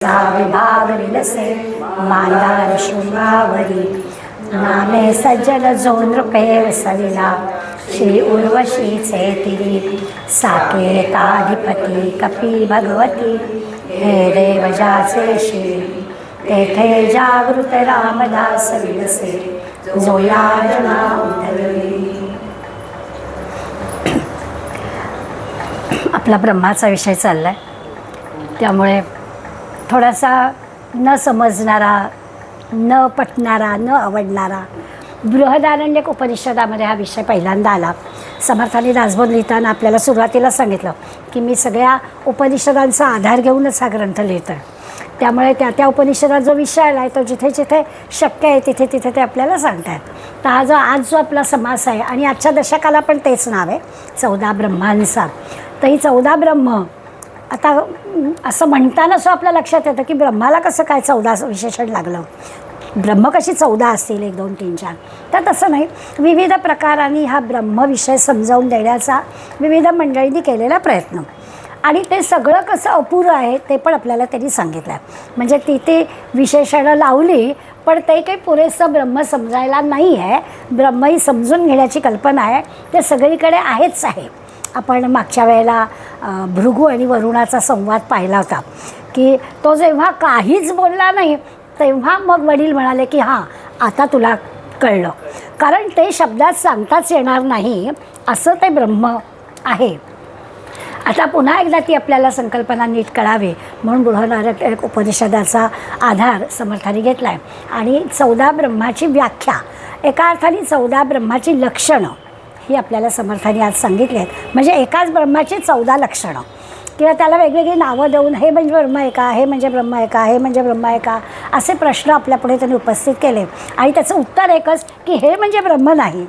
विभाग विलसे मांदार शृंगावरी नामे सज्जन जो नृपे वसविला श्री उर्वशीचे तिरी साकेताधिपती कपी भगवती हे देवजाचे श्री तेथे जागृत रामदास विलसे जो याजना उतरली. आपला ब्रह्माचा विषय चाललाय, त्यामुळे थोडासा न समजणारा, न पटणारा, न आवडणारा बृहदारण्यक उपनिषदामध्ये हा विषय पहिल्यांदा आला. समर्थांनी दासबोध लिहिताना आपल्याला सुरुवातीला सांगितलं की मी सगळ्या उपनिषदांचा आधार घेऊनच हा ग्रंथ लिहितो आहे. त्यामुळे त्या उपनिषदात जो विषय आला आहे तो जिथे जिथे शक्य आहे तिथे तिथे ते आपल्याला सांगतात. तर हा आज जो आपला समास आहे आणि आजच्या दशकाला पण तेच नाव आहे 14 ब्रह्मांचा. तर ही 14 ब्रह्म आता असं म्हणताना असं आपल्या लक्षात येतं की ब्रह्माला कसं काय 14 विशेषण लागलं, ब्रह्म कशी 14 असतील 1 2 3 4. तर तसं नाही, विविध प्रकारांनी हा ब्रह्मविषय समजावून देण्याचा विविध मंडळींनी केलेला प्रयत्न आणि ते सगळं कसं अपुरं आहे ते पण आपल्याला त्यांनी सांगितलं आहे. म्हणजे तिथे विशेषणं लावली पण ते काही पुरेसं ब्रह्म समजायला नाही आहे. ब्रह्म ही समजून घेण्याची कल्पना आहे ते सगळीकडे आहेच आहे. आपण मागच्या वेळेला भृगू आणि वरुणाचा संवाद पाहिला होता की तो जेव्हा काहीच बोलला नाही तेव्हा मग वडील म्हणाले की हां आता तुला कळलं, कारण ते शब्दात सांगताच येणार नाही असं ते ब्रह्म आहे. आता पुन्हा एकदा ती आपल्याला संकल्पना नीट कळावी म्हणून बृहदारण्यक उपनिषदाचा आधार समर्थांनी घेतला आहे. आणि 14 ब्रह्माची व्याख्या, एका अर्थाने 14 ब्रह्माची लक्षणं ही आपल्याला समर्थांनी आज सांगितली आहेत. म्हणजे एकाच ब्रह्माची 14 लक्षणं किंवा त्याला वेगवेगळी नावं देऊन हे म्हणजे ब्रह्म आहे का, हे म्हणजे ब्रह्म आहे का, हे म्हणजे ब्रह्म आहे का, असे प्रश्न आपल्यापुढे त्यांनी उपस्थित केले. आणि त्याचं उत्तर एकच की हे म्हणजे ब्रह्म नाही,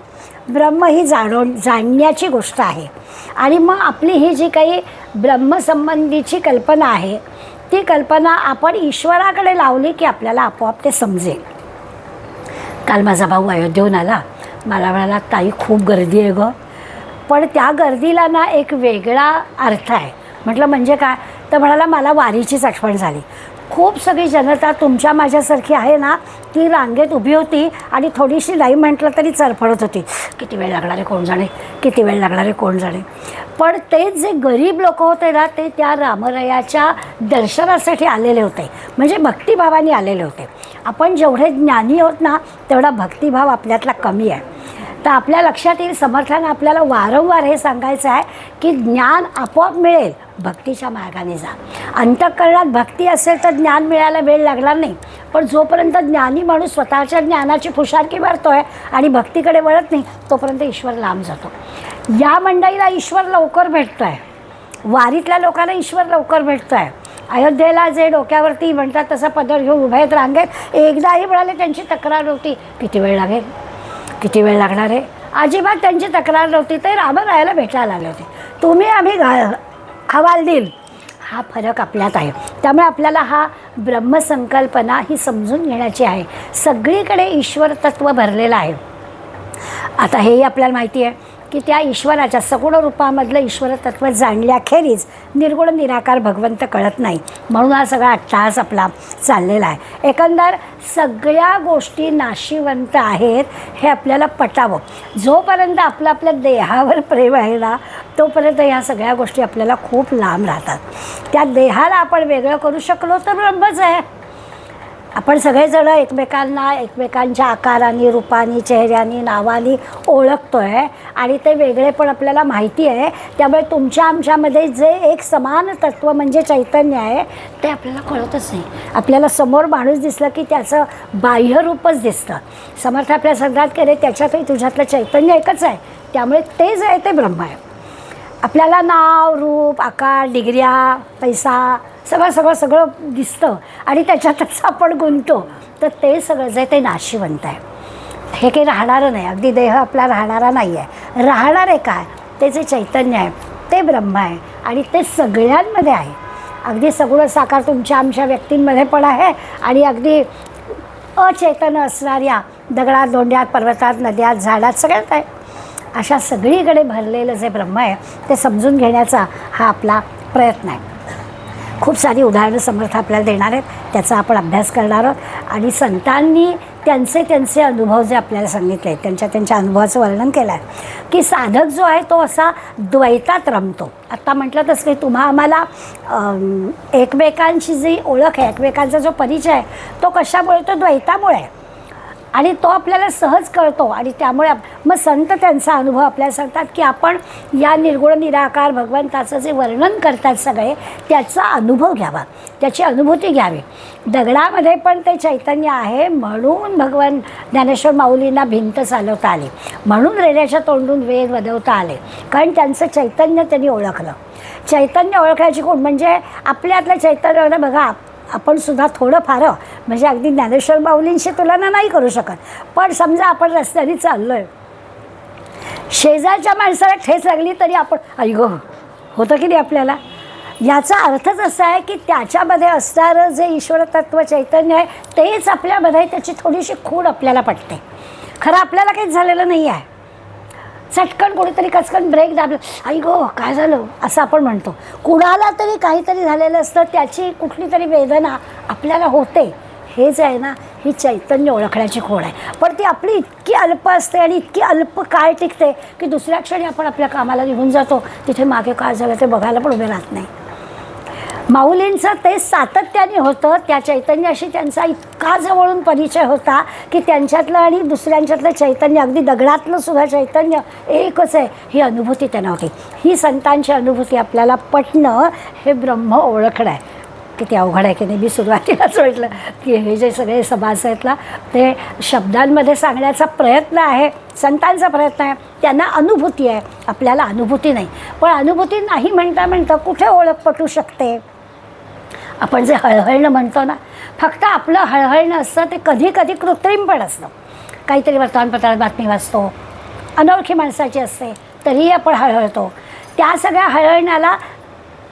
ब्रह्म ही जाणण्याची गोष्ट आहे. आणि मग आपली ही जी काही ब्रह्मसंबंधीची कल्पना आहे ती कल्पना आपण ईश्वराकडे लावली की आपल्याला आपोआप ते समजेल. काल माझा भाऊ अयोध्येहून आला, मला म्हणाला ताई खूप गर्दी आहे गं, पण त्या गर्दीला ना एक वेगळा अर्थ आहे. म्हटलं म्हणजे काय, तर म्हणाला मला वारीचीच आठवण झाली. खूप सगळी जनता तुमच्या माझ्यासारखी आहे ना, ती रांगेत उभी होती आणि थोडीशी नाही म्हटलं तरी चरफडत होती, किती वेळ लागणार आहे कोण जाणे, किती वेळ लागणार आहे कोण जाणे. पण ते जे गरीब लोक होते ना ते त्या रामरायाच्या दर्शनासाठी आलेले होते, म्हणजे भक्तिभावाने आलेले होते. आपण जेवढे ज्ञानी आहोत ना तेवढा भक्तिभाव आपल्यातला कमी आहे. तर आपल्या लक्षात येईल, समर्थानं आपल्याला वारंवार हे सांगायचं आहे की ज्ञान आपोआप मिळेल, भक्तीच्या मार्गाने जा. अंतःकरणात भक्ती असेल तर ज्ञान मिळायला वेळ लागणार नाही. पण जोपर्यंत ज्ञानी माणूस स्वतःच्या ज्ञानाची फुशारकी मारतो आहे आणि भक्तीकडे वळत नाही तोपर्यंत ईश्वर लांब जातो. या मंडळीला ईश्वर लवकर भेटतो आहे, वारीतल्या लोकांना ईश्वर लवकर भेटतो आहे. अयोध्येला जे डोक्यावरती म्हणतात तसं पदर घेऊन उभे आहेत रांगेत, एकदाही म्हणाले त्यांची तक्रार नव्हती किती वेळ लागेल, किती वेळ लागणार आहे, अजिबात त्यांची तक्रार नव्हती. ते रामरायाला भेटायला आले होते. तुम्ही आम्ही हवाल देईल, हा फरक आपल्यात आहे. त्यामुळे आपल्याला हा ब्रह्मसंकल्पना ही समजून घेण्याची आहे. सगळीकडे ईश्वर तत्व भरलेलं आहे. आता हेही आपल्याला माहिती आहे की त्या ईश्वराच्या सगुण रूपामधलं ईश्वर तत्व जाणल्याखेरीज निर्गुण निराकार भगवंत कळत नाही. म्हणून हा सगळा अट्टहास आपला चाललेला आहे. एकंदर सगळ्या गोष्टी नाशिवंत आहेत हे आपल्याला पटावं. जोपर्यंत आपलं आपल्या देहावर प्रेम आहे ना तोपर्यंत ह्या सगळ्या गोष्टी आपल्याला खूप लांब राहतात. त्या देहाला आपण वेगळं करू शकलो तर ब्रह्मच आहे. आपण सगळेजण एकमेकांना एकमेकांच्या आकाराने, रूपाने, चेहऱ्याने, नावाने ओळखतो आहे आणि ते वेगळे पण आपल्याला माहिती आहे. त्यामुळे तुमच्या आमच्यामध्ये जे एक समान तत्त्व म्हणजे चैतन्य आहे ते आपल्याला कळतच नाही. आपल्याला समोर माणूस दिसलं की त्याचं बाह्यरूपच दिसतं. समर्थ आपल्या संघात केले त्याच्यातही तुझ्यातलं चैतन्य एकच आहे, त्यामुळे ते जे आहे ते ब्रह्म आहे. आपल्याला नाव, रूप, आकार, डिग्र्या, पैसा सगळं दिसतं आणि त्याच्यातच आपण गुंततो. तर ते सगळं जे ते नाशिवंत आहे. हे काही राहणारं नाही, अगदी देह आपला राहणारा नाही आहे. राहणार आहे काय, ते जे चैतन्य आहे ते ब्रह्म आहे आणि ते सगळ्यांमध्ये आहे. अगदी सगळं साकार तुमच्या आमच्या व्यक्तींमध्ये पण आहे आणि अगदी अचेतन असणाऱ्या दगडात, दोंड्यात, पर्वतात, नद्यात, झाडात सगळ्यात आहे. अशा सगळीकडे भरलेलं जे ब्रह्म आहे ते समजून घेण्याचा हा आपला प्रयत्न आहे. खूप सारी उदाहरणं समर्थ आपल्याला देणार आहेत, त्याचा आपण अभ्यास करणार आहोत. आणि संतांनी त्यांचे अनुभव जे आपल्याला सांगितले आहेत, त्यांच्या अनुभवाचं वर्णन केलं आहे की साधक जो आहे तो असा द्वैतात रमतो. आत्ता म्हटलं तसं की आम्हाला एकमेकांची जी ओळख आहे, एकमेकांचा जो परिचय आहे तो कशामुळे, तो द्वैतामुळे आहे. आणि तो आपल्याला सहज कळतो. आणि त्यामुळे मग संत त्यांचा अनुभव आपल्याला सांगतात की आपण या निर्गुण निराकार भगवंताचं जे वर्णन करतात सगळे, त्याचा अनुभव घ्यावा, त्याची अनुभूती घ्यावी. दगडामध्ये पण ते चैतन्य आहे, म्हणून भगवान ज्ञानेश्वर माऊलींना भिंत चालवता आली, म्हणून रेड्याच्या तोंडून वेद वदवता आले, कारण त्यांचं चैतन्य त्यांनी ओळखलं. चैतन्य ओळखायची कोण म्हणजे आपल्यातलं चैतन्य बघा. आपण सुद्धा थोडंफार म्हणजे अगदी ज्ञानेश्वर माऊलींशी तुलना नाही करू शकत, पण समजा आपण रस्त्याने चाललो आहे, शेजारच्या माणसाला ठेच लागली तरी आपण ऐगो होतं की नाही आपल्याला. याचा अर्थच असा आहे की त्याच्यामध्ये असणारं जे ईश्वर तत्व चैतन्य आहे तेच आपल्यामध्ये, त्याची थोडीशी खूण आपल्याला पटते. खरं आपल्याला काहीच झालेलं नाही आहे. चटकन कोणीतरी कचकन ब्रेक दाबलं, आई गो काय झालं असं आपण म्हणतो. कुणाला तरी काहीतरी झालेलं असतं, त्याची कुठली तरी वेदना आपल्याला होते. हे जे आहे ना, ही चैतन्य ओळखण्याची खोड आहे. पण ती आपली इतकी अल्प असते आणि इतकी अल्प काळ टिकते की दुसऱ्या क्षणी आपण आपल्या कामाला निघून जातो. तिथे मागे काय झालं ते बघायला पण उभे राहत नाही. माऊलींचं ते सातत्याने होतं. त्या चैतन्याशी त्यांचा इतका जवळून परिचय होता की त्यांच्यातलं आणि दुसऱ्यांच्यातलं चैतन्य, अगदी दगडातलं सुद्धा चैतन्य एकच आहे, ही अनुभूती त्यांना होती. ही संतांची अनुभूती आपल्याला पटणं हे ब्रह्म ओळखणं आहे. किती अवघड आहे की नाही. मी सुरुवातीलाच म्हटलं की हे जे सगळे समाज आहेत ना, ते शब्दांमध्ये सांगण्याचा प्रयत्न आहे, संतांचा प्रयत्न आहे. त्यांना अनुभूती आहे, आपल्याला अनुभूती नाही. पण अनुभूती नाही म्हणता कुठे ओळख पटू शकते. आपण जे हळहळणं म्हणतो ना, फक्त आपलं हळहळणं असतं ते कधी कधी कृत्रिम पण असतं. काहीतरी वर्तमानपत्रात बातमी वाचतो, अनोळखी माणसाची असते, तरीही आपण हळहळतो. त्या सगळ्या हळहळण्याला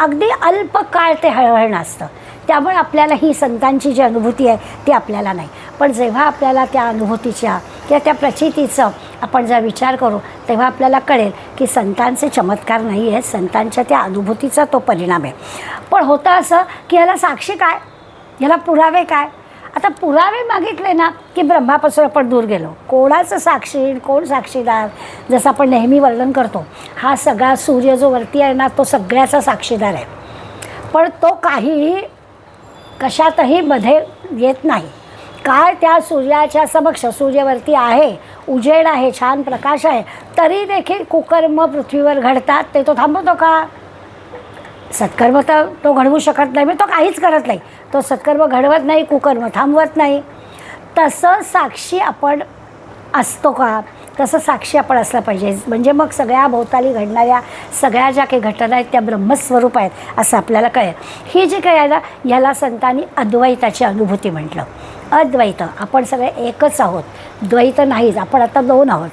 अगदी अल्प काळ ते हळहळणं असतं. त्यामुळे आपल्याला ही संतांची जी अनुभूती आहे ती आपल्याला नाही. पण जेव्हा आपल्याला त्या अनुभूतीच्या किंवा त्या प्रचितीचं आपण जर विचार करू, तेव्हा आपल्याला कळेल की संतांचे चमत्कार नाही आहेत, संतांच्या त्या अनुभूतीचा तो परिणाम आहे. पण होतं असं की ह्याला साक्षी काय, ह्याला पुरावे काय. आता पुरावे मागितले ना की ब्रह्मापासून आपण दूर गेलो. कोणाचं साक्षी, कोण साक्षीदार. जसं आपण नेहमी वर्णन करतो, हा सगळा सूर्य जो वरती आहे ना, तो सगळ्याचा साक्षीदार आहे. पण तो काहीही कशातही मध्ये येत नाही. काय त्या सूर्याच्या समक्ष, सूर्यवरती आहे, उजेड आहे, छान प्रकाश आहे, तरी देखील कुकर्म पृथ्वीवर घडतात. ते तो थांबवतो का? सत्कर्म तर तो घडवू शकत नाही, तो काहीच करत नाही. तो सत्कर्म घडवत नाही, कुकर्म थांबवत नाही. तसं साक्षी आपण असतो का? तसं साक्षी आपण असलं पाहिजे. म्हणजे मग सगळ्या भोवताली घडणाऱ्या सगळ्या ज्या काही घटना आहेत त्या ब्रह्मस्वरूप आहेत असं आपल्याला कळेल. ही जी काही आहे ना, ह्याला संतांनी अद्वैताची अनुभूती म्हटलं. अद्वैत, आपण सगळे एकच आहोत, द्वैत नाहीच. आपण आता दोन आहोत,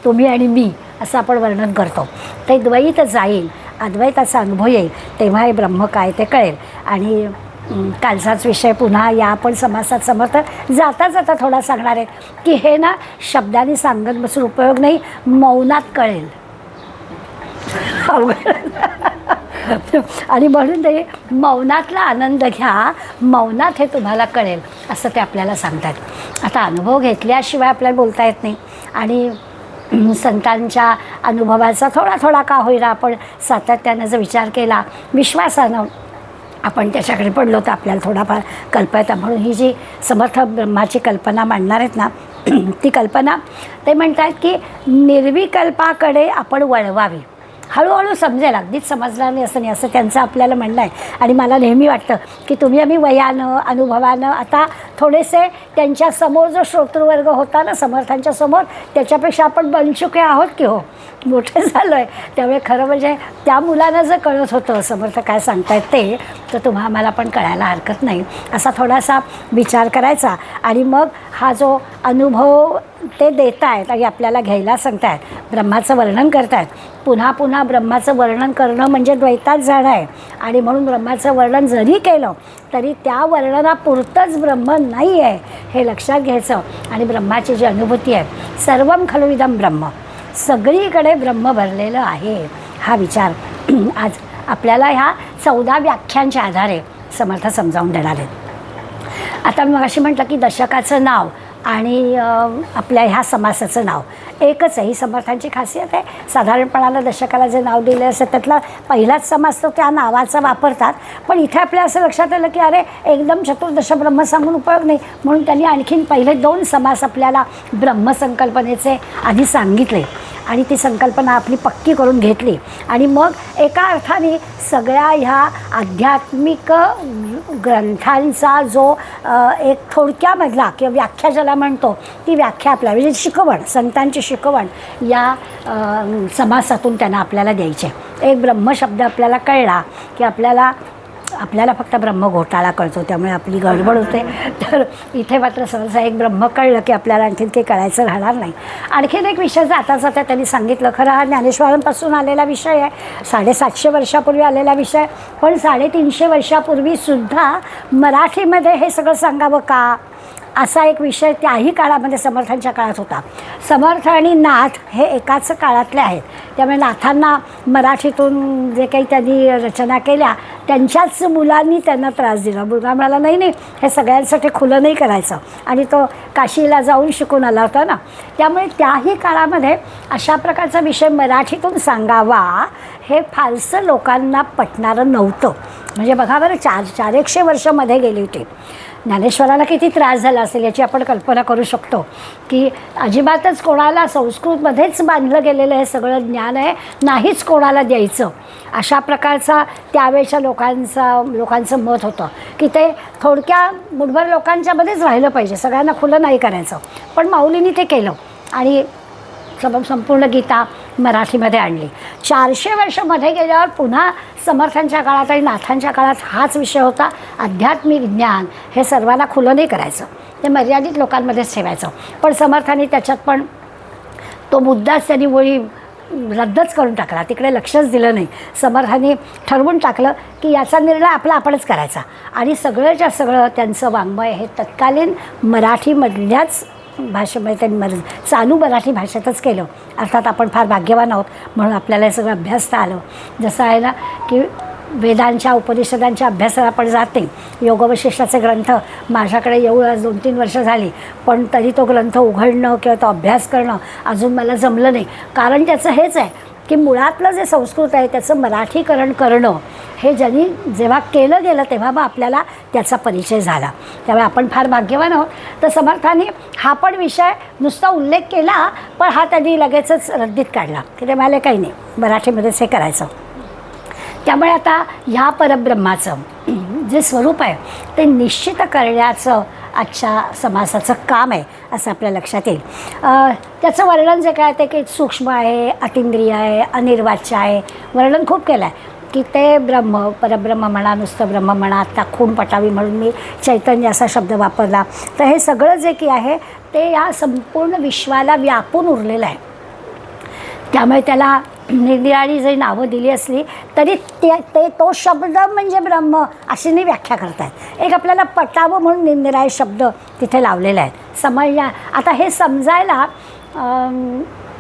तुम्ही आणि मी, असं आपण वर्णन करतो. ते द्वैत जाईल, अद्वैताचा अनुभव येईल, तेव्हा हे ब्रह्म काय ते कळेल. आणि कालचाच विषय पुन्हा या आपण समासात समर्थ जाता जाता थोडा सांगणार आहे की हे ना शब्दांनी सांगत बसून उपयोग नाही, मौनात कळेल. आणि म्हणून ते मौनातला आनंद घ्या, मौनात हे तुम्हाला कळेल असं ते आपल्याला सांगतात. आता अनुभव घेतल्याशिवाय आपल्याला बोलता येत नाही. आणि संतांच्या अनुभवाचा थोडा थोडा का होईना आपण सातत्यानं जर विचार केला, विश्वासानं आपण त्याच्याकडे पडलो तर आपल्याला थोडाफार कल्पना. म्हणून ही जी समर्थ ब्रह्माची कल्पना मांडणार आहेत ना, ती कल्पना ते म्हणतात की निर्विकल्पाकडे आपण वळवावी. हळूहळू समजेल, अगदीच समजणार नाही असं नाही, असं त्यांचं आपल्याला म्हणणं आहे. आणि मला नेहमी वाटतं की तुम्ही आम्ही वयानं, अनुभवानं आता थोडेसे त्यांच्या समोर जो श्रोतृवर्ग होता ना समर्थांच्या समोर, त्याच्यापेक्षा आपण बनचुके आहोत की हो, मोठे झालो आहे. त्यामुळे खरं म्हणजे त्या मुलांना जर कळत होतं समर्थ काय सांगतायत ते, तर तुम्हा आम्हाला पण कळायला हरकत नाही. असा थोडासा विचार करायचा. आणि मग हा जो अनुभव ते देत आहेत आणि आपल्याला घ्यायला सांगत आहेत, ब्रह्माचं वर्णन करत आहेत. पुन्हा पुन्हा ब्रह्माचं वर्णन करणं म्हणजे द्वैतात जाणं आहे. आणि म्हणून ब्रह्माचं वर्णन जरी केलं तरी त्या वर्णनापुरतंच ब्रह्म नाही आहे हे लक्षात घ्यायचं. आणि ब्रह्माची जी अनुभूती आहे, सर्वं खलु इदं ब्रह्म, सगळीकडे ब्रह्म भरलेलं आहे, हा विचार आज आपल्याला ह्या 14 व्याख्यांच्या आधारे समर्थ समजावून देणार आहेत. आता मी मगाशी म्हटलं की दशकाचं नाव आणि आपल्या ह्या समासाचं नाव एकच आहे. ही समर्थांची खासियत आहे. साधारणपणाला दशकाला जे नाव दिले असतं त्यातला पहिलाच समास तो त्या नावाचा वापरतात. पण इथे आपल्या असं लक्षात आलं की अरे एकदम चतुर्दश ब्रह्म सांगून उपयोग नाही, म्हणून त्यांनी आणखीन पहिले 2 समास आपल्याला ब्रह्मसंकल्पनेचे आधी सांगितले आणि ती संकल्पना आपली पक्की करून घेतली. आणि मग एका अर्थाने सगळ्या ह्या आध्यात्मिक ग्रंथांचा जो एक थोडक्यामधला किंवा व्याख्या ज्याला म्हणतो ती व्याख्या आपल्याला म्हणजे शिकवण, संतांची शिकवण या समासातून त्यांना आपल्याला द्यायचे. एक ब्रह्मशब्द आपल्याला कळला की आपल्याला फक्त ब्रह्म घोटाळा कळतो, त्यामुळे आपली गडबड होते. तर इथे मात्र सहसा एक ब्रह्म कळलं की आपल्याला आणखीन काही कळायचं राहणार नाही. आणखीन एक विषय जाता जाता त्यांनी सांगितलं, खरं हा ज्ञानेश्वरांपासून आलेला विषय आहे, 750 वर्षापूर्वी आलेला विषय, पण 350 वर्षापूर्वीसुद्धा मराठीमध्ये हे सगळं सांगावं का, असा एक विषय त्याही काळामध्ये समर्थांच्या काळात होता. समर्थ आणि नाथ हे एकाच काळातले आहेत, त्यामुळे नाथांना मराठीतून जे काही त्यांनी रचना केल्या त्यांच्याच मुलांनी त्यांना त्रास दिला. मुलगा म्हणाला नाही नाही हे सगळ्यांसाठी खुलं नाही करायचं, आणि तो काशीला जाऊन शिकून आला होता ना, त्यामुळे त्याही काळामध्ये अशा प्रकारचा विषय मराठीतून सांगावा हे फारसं लोकांना पटणारं नव्हतं. म्हणजे बघा बरं, 400 वर्ष मध्ये गेली होती. ज्ञानेश्वराला किती त्रास झाला असेल याची आपण कल्पना करू शकतो की अजिबातच कोणाला संस्कृतमध्येच बांधलं गेलेलं हे सगळं ज्ञान आहे, नाहीच कोणाला द्यायचं, अशा प्रकारचा त्यावेळच्या लोकांचं मत होतं की ते थोडक्या मुठभर लोकांच्यामध्येच राहिलं पाहिजे, सगळ्यांना खुलं नाही करायचं. पण माऊलींनी ते केलं आणि संपूर्ण गीता मराठीमध्ये आणली. 400 वर्षामध्ये गेल्यावर पुन्हा समर्थांच्या काळात आणि नाथांच्या काळात हाच विषय होता, आध्यात्मिक ज्ञान हे सर्वांना खुलं नाही करायचं, ते मर्यादित लोकांमध्येच ठेवायचं. पण समर्थांनी त्याच्यात पण तो मुद्दाच त्यांनी मुळी रद्दच करून टाकला, तिकडे लक्षच दिलं नाही. समर्थांनी ठरवून टाकलं की याचा निर्णय आपणच करायचा, आणि सगळंच्या सगळं त्यांचं वाङ्मय हे तत्कालीन मराठीमधल्याच भाषेमध्ये त्यांनी चालू मराठी भाषेतच केलं. अर्थात आपण फार भाग्यवान आहोत म्हणून आपल्याला हे सगळं अभ्यासता आलं. जसं आहे ना की वेदांच्या उपनिषदांच्या अभ्यासाला आपण जाते, योगवशिष्ठाचे ग्रंथ माझ्याकडे येऊन आज 2-3 वर्ष झाली, पण तरी तो ग्रंथ उघडणं किंवा तो अभ्यास करणं अजून मला जमलं नाही. कारण त्याचं हेच आहे की मुळातलं जे संस्कृत आहे त्याचं मराठीकरण करणं हे ज्यांनी जेव्हा केलं गेलं तेव्हा मग आपल्याला त्याचा परिचय झाला. त्यामुळे आपण फार भाग्यवान आहोत. तर समर्थांनी हा पण विषय नुसता उल्लेख केला, पण हा त्यांनी लगेचच रद्दीत काढला की ते मला काही नाही, मराठीमध्येच हे करायचं. त्यामुळे आता ह्या परब्रह्माचं जे स्वरूप आहे ते निश्चित करण्याचं आजच्या समासाचं काम आहे असं आपल्या लक्षात येईल. त्याचं वर्णन जे काय ते की सूक्ष्म आहे, अतिंद्रिय आहे, अनिर्वाच्य आहे, वर्णन खूप केलं आहे की ते ब्रह्म, परब्रह्म म्हणा, नुसतं ब्रह्म म्हणा, आता खून पटावी म्हणून मी चैतन्य असा शब्द वापरला. तर हे सगळं जे की आहे ते या संपूर्ण विश्वाला व्यापून उरलेलं आहे. त्यामुळे त्याला निरनिराळी जरी नावं दिली असली तरी तो शब्द म्हणजे ब्रह्म अशी नाही व्याख्या करतायत. एक आपल्याला पटावं म्हणून निरनिराळे शब्द तिथे लावलेले आहेत समजण्या. आता हे समजायला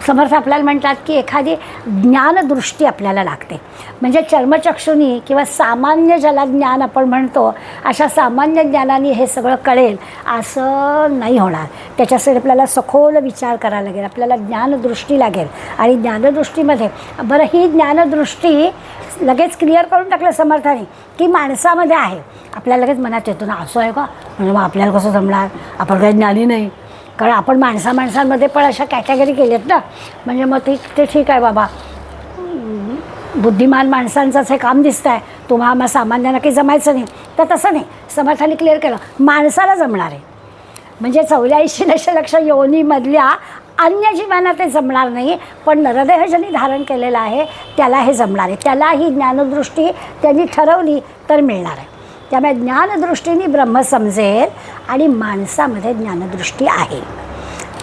समर्थ आपल्याला म्हणतात की एखादी ज्ञानदृष्टी आपल्याला लागते. म्हणजे चर्मचक्षुनी किंवा सामान्य ज्याला ज्ञान आपण म्हणतो अशा सामान्य ज्ञानाने हे सगळं कळेल असं नाही होणार. त्याच्यासाठी आपल्याला सखोल विचार करायला लागेल, आपल्याला ज्ञानदृष्टी लागेल. आणि ज्ञानदृष्टीमध्ये बरं ही ज्ञानदृष्टी लगेच क्लिअर करून टाकलं समर्थाने की माणसामध्ये आहे. आपल्याला लगेच मनात येतो ना असं आहे का, म्हणजे मग आपल्याला कसं जमणार, आपण काही ज्ञानी नाही. कारण आपण माणसांमध्ये पण अशा कॅटेगरी केल्यात ना, म्हणजे मग ते ठीक आहे बाबा, बुद्धिमान माणसांचंच हे काम दिसतं आहे, तुम्हाला सामान्यांना काही जमायचं नाही. तर तसं नाही, समर्थाने क्लिअर केलं माणसाला जमणार आहे. म्हणजे 84 दशलक्ष योनीमधल्या अन्य जीवांना ते जमणार नाही, पण नरदेह ज्यांनी धारण केलेलं आहे त्याला हे जमणार आहे. त्याला ही ज्ञानदृष्टी त्यांनी ठरवली तर मिळणार आहे. त्यामुळे ज्ञानदृष्टीने ब्रह्म समजेल आणि माणसामध्ये ज्ञानदृष्टी आहे.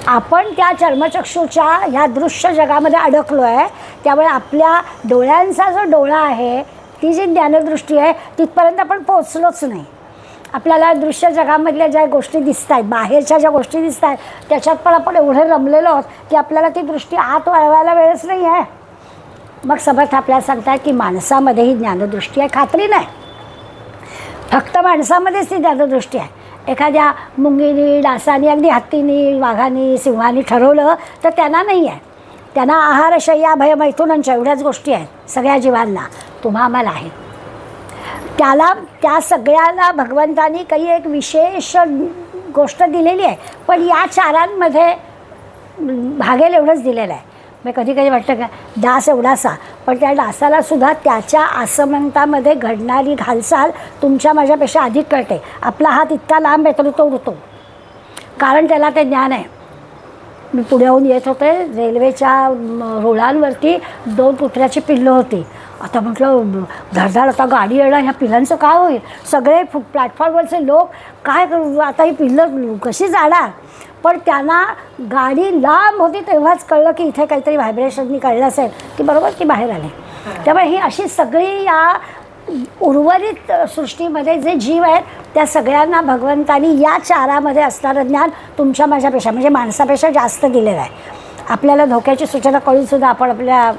आपण त्या चर्मचक्षूच्या ह्या दृश्य जगामध्ये अडकलो आहे. त्यामुळे आपल्या डोळ्यांचा जो डोळा आहे, ती जी ज्ञानदृष्टी आहे तिथपर्यंत आपण पोचलोच नाही. आपल्याला दृश्य जगामधल्या ज्या गोष्टी दिसत आहेत, बाहेरच्या ज्या गोष्टी दिसत आहेत त्याच्यात पण आपण एवढे रमलेलो आहोत की आपल्याला ती दृष्टी आत वळवायला वेळच नाही आहे. मग समर्थ आपल्याला सांगतात की माणसामध्येही ज्ञानदृष्टी आहे. खात्री नाही, फक्त माणसामध्येच ती ज्ञानदृष्टी आहे. एखाद्या मुंगीनी, डासानी, अगदी हत्तीनी, वाघानी, सिंहानी ठरवलं तर त्यांना नाही आहे. त्यांना आहार, शय्या, भय, मैथुनांच्या एवढ्याच गोष्टी आहेत सगळ्या जीवांना. तुम्हा आम्हाला आहेत. त्या सगळ्याला भगवंतानी काही एक विशेष गोष्ट दिलेली आहे, पण या चारांमध्ये भागेल एवढंच दिलेलं आहे. मग कधी कधी वाटतं का डास एवढासा, पण त्या डासाला सुद्धा त्याच्या आसमंतामध्ये घडणारी हालचाल तुमच्या माझ्यापेक्षा अधिक कळते. आपला हात इतका लांब आहे तरी तो उडतो, कारण त्याला ते ज्ञान आहे. मी पुण्याहून येत होते, रेल्वेच्या रुळांवरती 2 कुत्र्याची पिल्लं होती. आता म्हटलं धडधड आता गाडी येणार, ह्या पिल्लांचं काय होईल. सगळे प्लॅटफॉर्मवरचे लोक काय करू, आता ही पिल्लं कशी जाणार. पण त्यांना गाडी लांब होती तेव्हाच कळलं की इथे काहीतरी व्हायब्रेशननी कळलं असेल की बरोबर ती बाहेर आले. त्यामुळे ही अशी सगळी या उर्वरित सृष्टीमध्ये जे जीव आहेत त्या सगळ्यांना भगवंतानी या चारामध्ये असणारं ज्ञान तुमच्या माझ्यापेक्षा म्हणजे माणसापेक्षा जास्त दिलेलं आहे. आपल्याला धोक्याची सूचना कळूनसुद्धा आपण आपल्या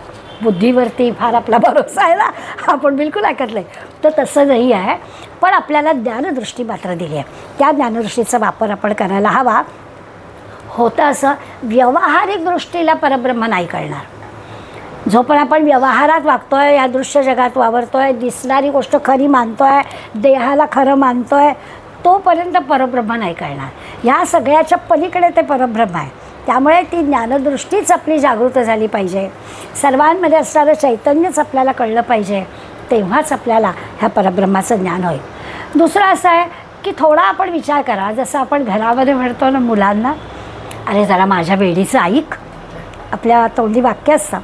बुद्धीवरती फार आपला भरोसा आहे ना, आपण बिलकुल ऐकत नाही. तर तसं नाही आहे, पण आपल्याला ज्ञानदृष्टी मात्र दिली आहे. त्या ज्ञानदृष्टीचा वापर आपण करायला हवा. होतं असं, व्यावहारिक दृष्टीला परब्रह्म नाही कळणार. जोपर्यंत आपण व्यवहारात वागतो आहे, या दृश्य जगात वावरतो आहे, दिसणारी गोष्ट खरी मानतो आहे, देहाला खरं मानतो आहे, तोपर्यंत परब्रह्म नाही कळणार. ह्या सगळ्याच्या पलीकडे ते परब्रह्म आहे. त्यामुळे ती ज्ञानदृष्टीच आपली जागृत झाली पाहिजे. सर्वांमध्ये असणारं चैतन्यच आपल्याला कळलं पाहिजे. तेव्हाच आपल्याला ह्या परब्रह्माचं ज्ञान होईल. दुसरं असं आहे की थोडा आपण विचार करा. जसं आपण घरामध्ये म्हणतो ना मुलांना, अरे जरा माझ्या वेडीचं ऐक, आपल्या तोंडी वाक्य असतं,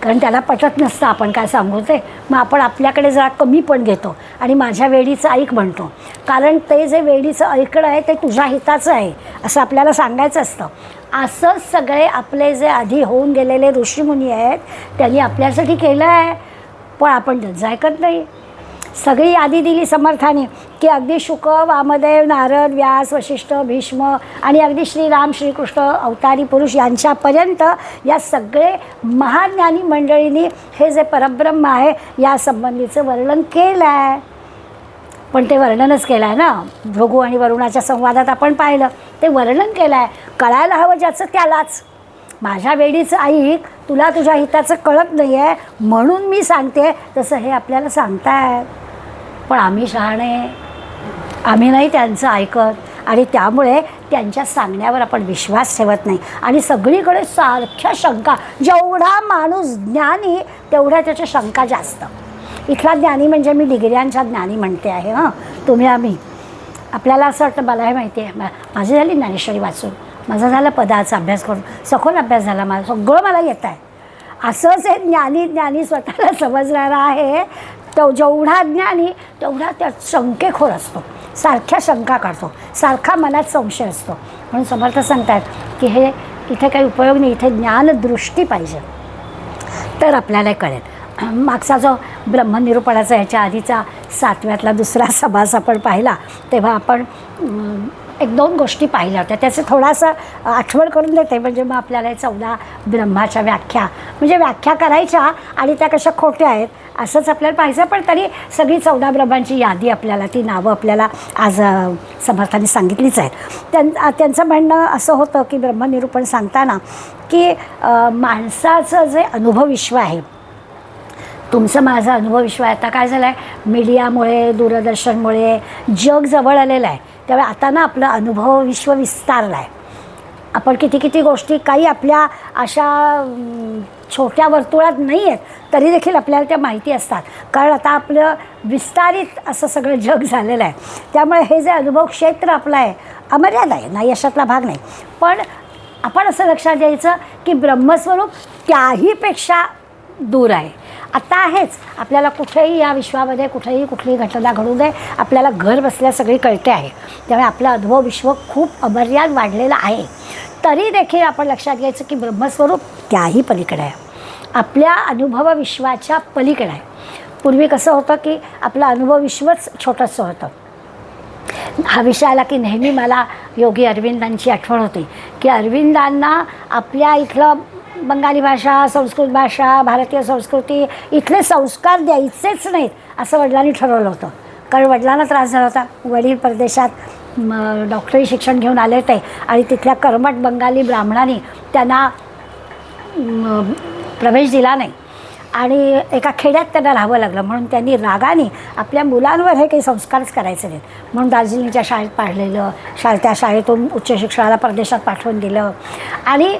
कारण त्याला पटत नसतं आपण काय सांगू ते. मग आपण आपल्याकडे जरा कमी पण घेतो आणि माझ्या वेडीचं ऐक म्हणतो, कारण ते जे वेडीचं ऐकणं आहे ते तुझ्या हिताचं आहे असं आपल्याला सांगायचं असतं. असंच सगळे आपले जे आधी होऊन गेलेले ऋषीमुनी आहेत त्यांनी आपल्यासाठी केलं आहे, पण आपण त्यांचं ऐकत नाही. सगळी यादी दिली समर्थाने की अगदी शुक, वामदेव, नारद, व्यास, वशिष्ठ, भीष्म आणि अगदी श्रीराम, श्रीकृष्ण अवतारी पुरुष यांच्यापर्यंत या सगळे महाज्ञानी मंडळींनी हे जे परब्रह्म आहे या संबंधीचं वर्णन केलं आहे. पण ते वर्णनच केलं आहे ना, भृगू आणि वरुणाच्या संवादात आपण पाहिलं ते वर्णन केलं आहे. कळायला हवं ज्याचं त्यालाच. माझ्या वेडीचं ऐक, तुला तुझ्या हिताचं कळत नाही आहे म्हणून मी सांगते, तसं हे आपल्याला सांगतायत. पण आम्ही शहाणे, आम्ही नाही त्यांचं ऐकत आणि त्यामुळे त्यांच्या सांगण्यावर आपण विश्वास ठेवत नाही. आणि सगळीकडे सारख्या शंका. जेवढा माणूस ज्ञानी तेवढ्या त्याच्या शंका जास्त. इथला ज्ञानी म्हणजे मी डिग्र्यांच्या ज्ञानी म्हणते आहे. तुम्ही आम्ही आपल्याला असं वाटतं मला हे माहिती आहे, माझी झाली ज्ञानेश्वरी वाचून, माझा झाला पदाचा अभ्यास करून, सखोल अभ्यास झाला, माझा सगळं मला येतं आहे. असंच हे ज्ञानी स्वतःला समजणारा आहे. तो जेवढा ज्ञानी तेवढा त्यात शंकेखोर असतो, सारख्या शंका काढतो, सारखा मनात संशय असतो. म्हणून समर्थ सांगतात की हे इथे काही उपयोग नाही, इथे ज्ञानदृष्टी पाहिजे तर आपल्याला कळेल. मागचा जो ब्रह्मनिरूपणाचा ह्याच्या आधीचा 7व्यातला दुसरा समास आपण पाहिला तेव्हा आपण 1-2 गोष्टी पाहिल्या होत्या. त्याचं थोडासा आठवण करून देते, म्हणजे मग आपल्याला 14 ब्रह्माच्या व्याख्या म्हणजे व्याख्या करायच्या आणि त्या कशा खोट्या आहेत असंच आपल्याला पाहायचं. पण तरी सगळी 14 ब्रह्मांची यादी आपल्याला, ती नावं आपल्याला आज समर्थांनी सांगितलीच आहेत. त्यांचं म्हणणं असं होतं की ब्रह्मनिरूपण सांगताना की माणसाचं जे अनुभवविश्व आहे, तुमचं माझं अनुभवविश्व आहे. आता काय झालं आहे, मीडियामुळे, दूरदर्शनमुळे जग जवळ आलेलं आहे. त्यामुळे आता ना आपलं अनुभवविश्व विस्तारलं आहे. आपण किती गोष्टी काही आपल्या अशा छोट्या वर्तुळात नाही आहेत तरी देखील आपल्याला त्या माहिती असतात, कारण आता आपलं विस्तारित असं सगळं जग झालेलं आहे. त्यामुळे हे जे अनुभव क्षेत्र आपलं आहे अमर्याद आहे, नाही अशातला भाग नाही. पण आपण असं लक्षात द्यायचं की ब्रह्मस्वरूप त्याहीपेक्षा दूर आहे. आता आहेच, आपल्याला कुठेही या विश्वामध्ये कुठलीही घटना घडू दे, आपल्याला घर बसल्या सगळी कळते आहे. त्यामुळे आपलं अनुभव विश्व खूप अमर्याद वाढलेलं आहे. तरी देखील आपण लक्षात घ्यायचं की ब्रह्मस्वरूप त्याही पलीकडे आहे, आपल्या अनुभव विश्वाच्या पलीकडे आहे. पूर्वी कसं होतं की आपलं अनुभव विश्वच छोटंसं होतं. हा विषय आला की नेहमी मला योगी अरविंदांची आठवण होती की अरविंदांना आपल्या इथलं बंगाली भाषा, संस्कृत भाषा, भारतीय संस्कृती इथले संस्कार द्यायचेच नाहीत असं वडिलांनी ठरवलं होतं. कारण वडिलांना त्रास झाला होता. वडील परदेशात डॉक्टरी शिक्षण घेऊन आले होते आणि तिथल्या कर्मठ बंगाली ब्राह्मणांनी त्यांना प्रवेश दिला नाही आणि एका खेड्यात त्यांना राहावं लागलं. म्हणून त्यांनी रागाने आपल्या मुलांवर हे काही संस्कारच करायचे नाहीत म्हणून दार्जिलिंगच्या शाळेत पाडलेलं. त्या शाळेतून उच्च शिक्षणाला परदेशात पाठवून दिलं आणि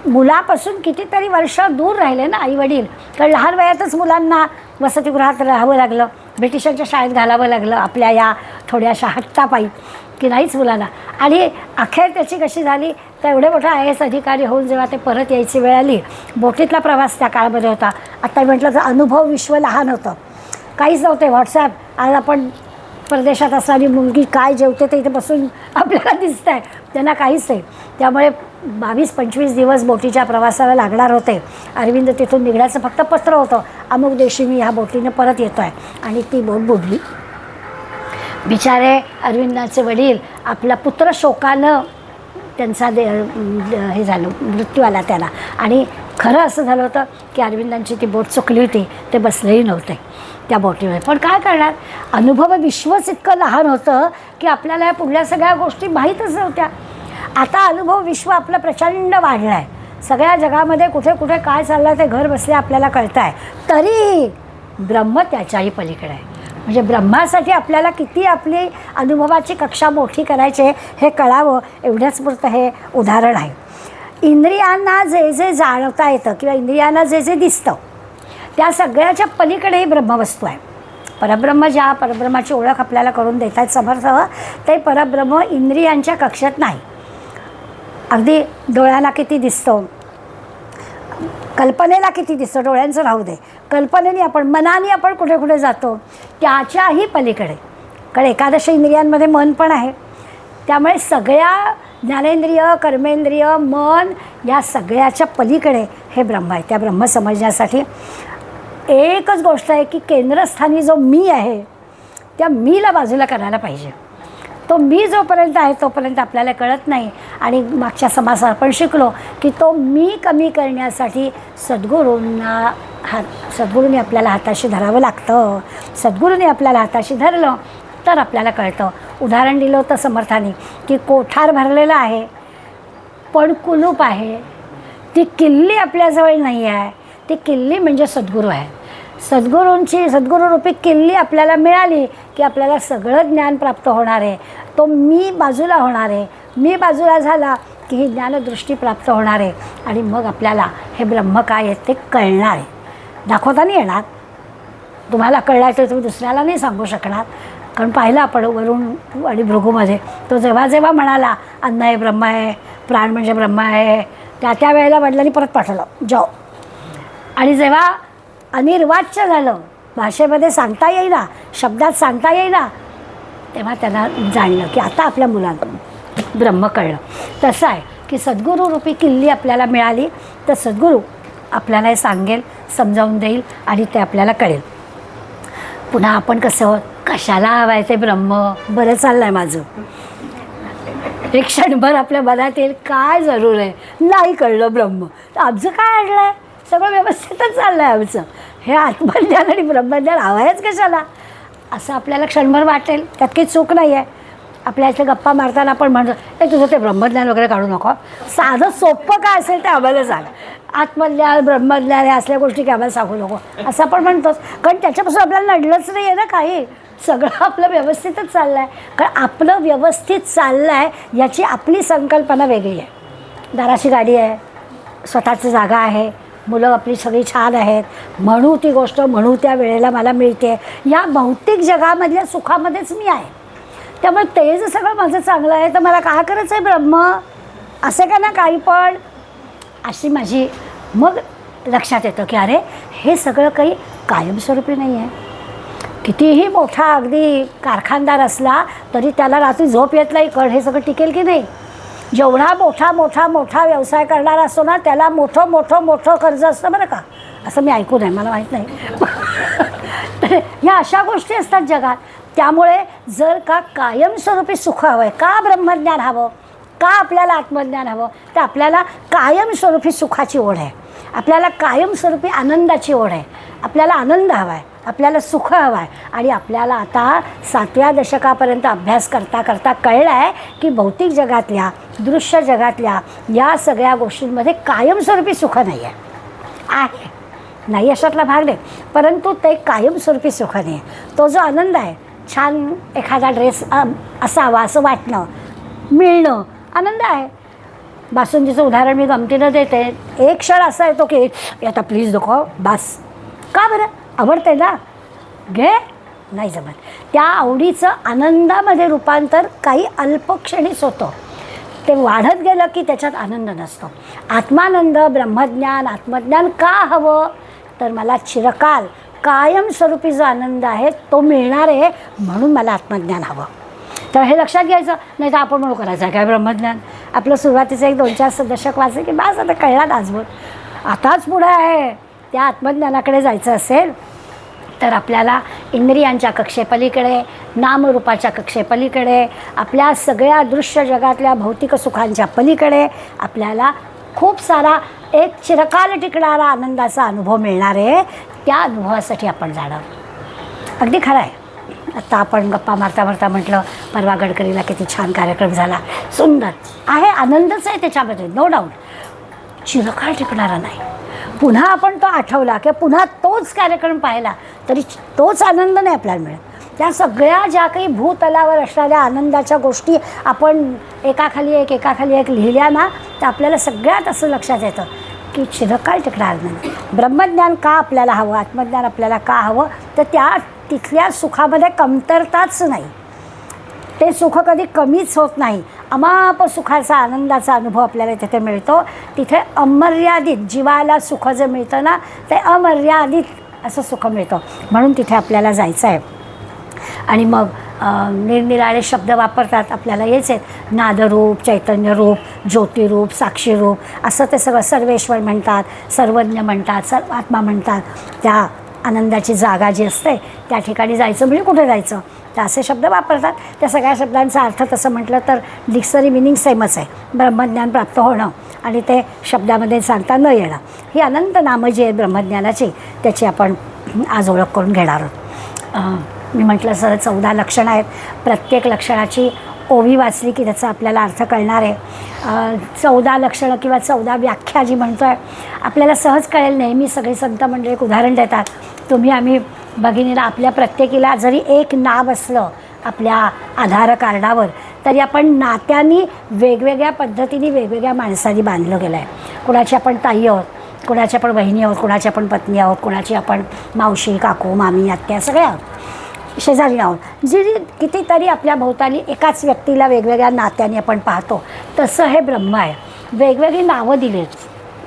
मुलापासून कितीतरी वर्ष दूर राहिले ना आईवडील. कारण लहान वयातच मुलांना वसतिगृहात राहावं लागलं, ब्रिटिशांच्या शाळेत घालावं लागलं आपल्या या थोड्याशा हट्टापायी की नाहीच मुलांना. आणि अखेर त्याची कशी झाली तर एवढे मोठे IAS अधिकारी होऊन जेव्हा ते परत यायची वेळ आली, बोटीतला प्रवास त्या काळामध्ये होता. आता म्हटलं तर अनुभव विश्व लहान होतं, काहीच नव्हते. व्हॉट्सॲप, आज आपण परदेशात असणारी मुलगी काय जेवते ते इथे बसून आपल्याला दिसत आहे, त्यांना काहीच नाही. त्यामुळे 22-25 दिवस बोटीच्या प्रवासाला लागणार होते. अरविंद तिथून निघण्याचं फक्त पत्र होतं, अमुक दिवशी मी ह्या बोटीने परत येतो आहे. आणि ती बोट बुडली. बिचारे अरविंदाचे वडील आपला पुत्र शोकानं त्यांचा हे झालं, मृत्यू आला त्याला. आणि खरं असं झालं होतं की अरविंदांची ती बोट चुकली होती, ते बसलेही नव्हते त्या बोटीमध्ये. पण काय करणार, अनुभव विश्वच इतकं लहान होतं की आपल्याला या पुढल्या सगळ्या गोष्टी माहीतच नव्हत्या. आता अनुभव विश्व आपलं प्रचंड वाढलं आहे. सगळ्या जगामध्ये कुठे कुठे काय चाललं आहे ते घर बसल्या आपल्याला कळतं आहे. तरीही ब्रह्म त्याच्याही पलीकडे आहे. म्हणजे ब्रह्मासाठी आपल्याला किती आपली अनुभवाची कक्षा मोठी करायची हे कळावं एवढ्याच पुरतं हे उदाहरण आहे. इंद्रियांना जे जे जाणवता येतं किंवा इंद्रियांना जे जे दिसतं त्या सगळ्याच्या पलीकडेही ब्रह्मवस्तू आहे. परब्रह्म, ज्या परब्रह्माची ओळख आपल्याला करून देत आहेत समर्थ, ते परब्रह्म इंद्रियांच्या कक्षेत नाही. अगदी डोळ्याला किती दिसतं, कल्पनेला किती दिसतं, डोळ्यांचं राहू दे, कल्पनेने आपण, मनाने आपण कुठे कुठे जातो त्याच्याही पलीकडे. कारण एकादश इंद्रियांमध्ये मन पण आहे. त्यामुळे सगळ्या ज्ञानेंद्रिय, कर्मेंद्रिय, मन या सगळ्याच्या पलीकडे हे ब्रह्म आहे. त्या ब्रह्म समजण्यासाठी एकच गोष्ट आहे की केंद्रस्थानी जो मी आहे त्या मीला बाजूला करायला पाहिजे. तो मी जोपर्यंत आहे तोपर्यंत आपल्याला कळत नाही. आणि मागच्या समासात आपण शिकलो की तो मी कमी करण्यासाठी सद्गुरूंनी आपल्याला हाताशी धरावं लागतं. सद्गुरूंनी आपल्याला हाताशी धरलं तर आपल्याला कळतं. उदाहरण दिलं होतं समर्थाने की कोठार भरलेलं आहे पण कुलूप आहे. ती किल्ली आपल्याजवळ नाही आहे. ती किल्ली म्हणजे सद्गुरू आहे. सद्गुरूरूपी किल्ली आपल्याला मिळाली की आपल्याला सगळं ज्ञान प्राप्त होणार आहे. तो मी बाजूला होणार आहे. मी बाजूला झाला की ही ज्ञानदृष्टी प्राप्त होणार आहे. आणि मग आपल्याला हे ब्रह्म काय आहे ते कळणार आहे. दाखवता नाही येणार, तुम्हाला कळलं तर तुम्ही दुसऱ्याला नाही सांगू शकणार. कारण पाहिलं आपण वरुण आणि भृगूमध्ये तो जेव्हा जेव्हा म्हणाला अन्न हे ब्रह्म आहे, प्राण म्हणजे ब्रह्म आहे, त्या वेळेला वडिलांनी परत पाठवलं जाओ. आणि जेव्हा अनिर्वाच्य झालं, भाषेमध्ये सांगता येईना, शब्दात सांगता येईना, तेव्हा त्यांना जाणलं की आता आपल्या मुलांना ब्रह्म कळलं. तसं आहे की सद्गुरूरूपी किल्ली आपल्याला मिळाली तर सद्गुरू आपल्याला हे सांगेल, समजावून देईल आणि ते आपल्याला कळेल. पुन्हा आपण कसं, कशाला हवं आहे ते ब्रह्म, बरं चाललं आहे माझं, एक क्षणभर आपल्या मनात येईल काय जरूर आहे, नाही कळलं ब्रह्म तर आमचं काय अडलं आहे, सगळं व्यवस्थितच चाललं आहे आमचं, हे आत्मज्ञान आणि ब्रह्मज्ञान हवंयच कशाला असं आपल्याला क्षणभर वाटेल. त्यात काही चूक नाही आहे. आपल्या इथे गप्पा मारताना आपण म्हणतो हे तुझं ते ब्रह्मज्ञान वगैरे काढू नको, साधं सोपं काय असेल ते आम्हाला सांग, आत्मज्ञान ब्रह्मज्ञान हे असल्या गोष्टी की आम्हाला सांगू नको असं आपण म्हणतोच. कारण त्याच्यापासून आपल्याला नडलंच नाही आहे ना काही, सगळं आपलं व्यवस्थितच चाललं आहे. कारण आपलं व्यवस्थित चाललं आहे याची आपली संकल्पना वेगळी आहे. दाराची गाडी आहे, स्वतःची जागा आहे, मुलं आपली सगळी छान आहेत, म्हणू ती गोष्ट म्हणू त्या वेळेला मला मिळते, या भौतिक जगामधल्या सुखामध्येच मी आहे. त्यामुळे ते जर सगळं माझं चांगलं आहे तर मला काय करायचं आहे ब्रह्म असे का ना काही पण, अशी माझी मग लक्षात येतं की अरे हे सगळं काही कायमस्वरूपी नाही आहे. कितीही मोठा अगदी कारखानदार असला तरी त्याला रात्री झोप येत नाही, कारण हे सगळं टिकेल की नाही. जेवढा मोठा व्यवसाय करणारा असतो ना त्याला मोठं कर्ज असतं बरं का, असं मी ऐकून आहे, मला माहीत नाही. ह्या अशा गोष्टी असतात जगात. त्यामुळे जर का कायमस्वरूपी सुख हवं आहे, का ब्रह्मज्ञान हवं, का आपल्याला आत्मज्ञान हवं? तर आपल्याला कायमस्वरूपी सुखाची ओढ आहे, आपल्याला कायमस्वरूपी आनंदाची ओढ आहे, आपल्याला आनंद हवा आहे, आपल्याला सुख हवं आहे. आणि आपल्याला आता 7व्या दशकापर्यंत अभ्यास करता करता कळलं आहे की भौतिक जगातल्या, दृश्य जगातल्या या सगळ्या गोष्टींमध्ये कायमस्वरूपी सुख नाही आहे. आहे, नाही अशातला भाग नाही, परंतु ते कायमस्वरूपी सुख नाही आहे. तो जो आनंद आहे, छान एखादा ड्रेस असावा असं वाटणं, मिळणं, आनंद आहे. बासुंदीचं उदाहरण मी गमतीनं देते. एक क्षण असा येतो की आता प्लीज नको बास. का बरं? आवडते ना, घे. नाही जमत. त्या आवडीचं आनंदामध्ये रूपांतर काही अल्पक्षणीच होतं. ते वाढत गेलं की त्याच्यात आनंद नसतो. आत्मानंद, ब्रह्मज्ञान, आत्मज्ञान का हवं? तर मला चिरकाल कायमस्वरूपी जो आनंद आहे तो मिळणार आहे, म्हणून मला आत्मज्ञान हवं. तर हे लक्षात घ्यायचं. नाही तर आपण म्हणू करायचं काय ब्रह्मज्ञान. आपलं सुरुवातीचं 1-2-4 दशक वाचले की बास, आता कळला आजवर. आताच पुढं आहे. त्या आत्मज्ञानाकडे जायचं असेल तर आपल्याला इंद्रियांच्या कक्षेपलीकडे, नामरूपाच्या कक्षेपलीकडे, आपल्या सगळ्या दृश्य जगातल्या भौतिक सुखांच्या पलीकडे आपल्याला खूप सारा एक चिरकाल टिकणारा आनंदाचा अनुभव मिळणार आहे. त्या अनुभवासाठी आपण जाणं अगदी खरं आहे. आत्ता आपण गप्पा मारता मारता म्हटलं परवा गडकरीला किती छान कार्यक्रम झाला, सुंदर आहे, आनंदच आहे त्याच्यामध्ये, नो डाऊट. चिरकाळ टिकणारा नाही. पुन्हा आपण तो आठवला की पुन्हा तोच कार्यक्रम पाहिला तरी तोच आनंद नाही आपल्याला मिळत. त्या सगळ्या ज्या काही भूतलावर असणाऱ्या आनंदाच्या गोष्टी आपण एकाखाली एक लिहिल्या ना, तर आपल्याला सगळ्यात असं लक्षात येतं की चिरकाळ टिकणार नाही. ब्रह्मज्ञान का आपल्याला हवं, आत्मज्ञान आपल्याला का हवं? तर त्या तिथल्या सुखामध्ये कमतरताच नाही. ते सुख कधी कमीच होत नाही. अमाप सुखाचा, आनंदाचा अनुभव आपल्याला तिथे मिळतो. तिथे अमर्यादित जीवाला सुख जे मिळतं ना, ते अमर्यादित असं सुख मिळतं. म्हणून तिथे आपल्याला जायचं आहे. आणि मग निरनिराळे शब्द वापरतात आपल्याला हेच आहेत. नादरूप, चैतन्यरूप, ज्योतिरूप, साक्षीरूप, असं ते सगळं. सर्वेश्वर म्हणतात, सर्वज्ञ म्हणतात, सर्वात्मा म्हणतात. त्या आनंदाची जागा जी असते त्या ठिकाणी जायचं म्हणजे कुठे जायचं, तर असे शब्द वापरतात. त्या सगळ्या शब्दांचा अर्थ तसं म्हटलं तर डिक्शनरी मिनिंग सेमच आहे. ब्रह्मज्ञान प्राप्त होणं आणि ते शब्दामध्ये सांगता न येणं. ही अनंत नामं जी आहेत ब्रह्मज्ञानाची, त्याची आपण आज ओळख करून घेणार आहोत. मी म्हटलं सर 14 लक्षणं आहेत. प्रत्येक लक्षणाची ओवी वाचली की त्याचा आपल्याला अर्थ कळणार आहे. 14 लक्षणं किंवा 14 व्याख्या जी म्हणतो आहे आपल्याला सहज कळेल. नेहमी सगळे संत मंडळी एक उदाहरण देतात. तुम्ही आम्ही भगिनीला आपल्या प्रत्येकीला जरी एक नाव असलं आपल्या आधार कार्डावर, तरी आपण नात्यांनी वेगवेगळ्या पद्धतीने वेगवेगळ्या माणसांनी बांधलं गेलं आहे. कुणाची आपण ताई आहोत, कुणाची आपण बहिणी आहोत, कुणाची आपण पत्नी आहोत, कुणाची आपण मावशी, काकू, मामी, आत्या सगळ्या आहोत, शेजारी आहोत. जी कितीतरी आपल्या भोवताली एकाच व्यक्तीला वेगवेगळ्या नात्याने आपण पाहतो. तसं हे ब्रह्म आहे. वेगवेगळी नावं दिलीत.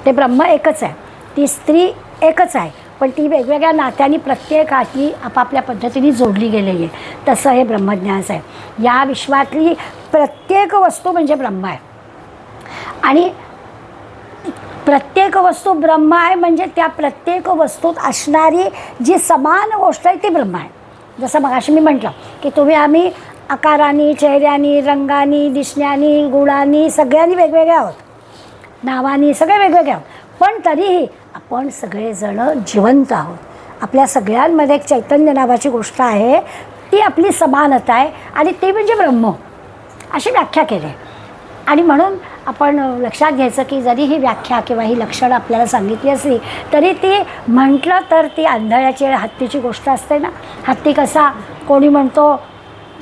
ते ब्रह्म एकच आहे. ती स्त्री एकच आहे, पण ती वेगवेगळ्या नात्यांनी प्रत्येकाची आपापल्या पद्धतीने जोडली गेलेली आहे. तसं हे ब्रह्मज्ञानच आहे. या विश्वातली प्रत्येक वस्तू म्हणजे ब्रह्म आहे. आणि प्रत्येक वस्तू ब्रह्म आहे म्हणजे त्या प्रत्येक वस्तूत असणारी जी समान गोष्ट आहे ती ब्रह्म आहे. जसं मगाशी मी म्हटलं की तुम्ही आम्ही आकाराने, चेहऱ्यानी, रंगानी, दिसण्यानी, गुणांनी सगळ्यांनी वेगवेगळे आहोत, नावानी सगळे वेगवेगळे आहोत, पण तरीही आपण सगळेजणं जिवंत आहोत. आपल्या सगळ्यांमध्ये एक चैतन्य नावाची गोष्ट आहे, ती आपली समानता आहे आणि ती म्हणजे ब्रह्म, अशी व्याख्या केली आहे. आणि म्हणून आपण लक्षात घ्यायचं की जरी ही व्याख्या किंवा ही लक्षणं आपल्याला सांगितली असली तरी ती म्हटलं तर ती आंधळ्याची हत्तीची गोष्ट असते ना. हत्ती कसा, कोणी म्हणतो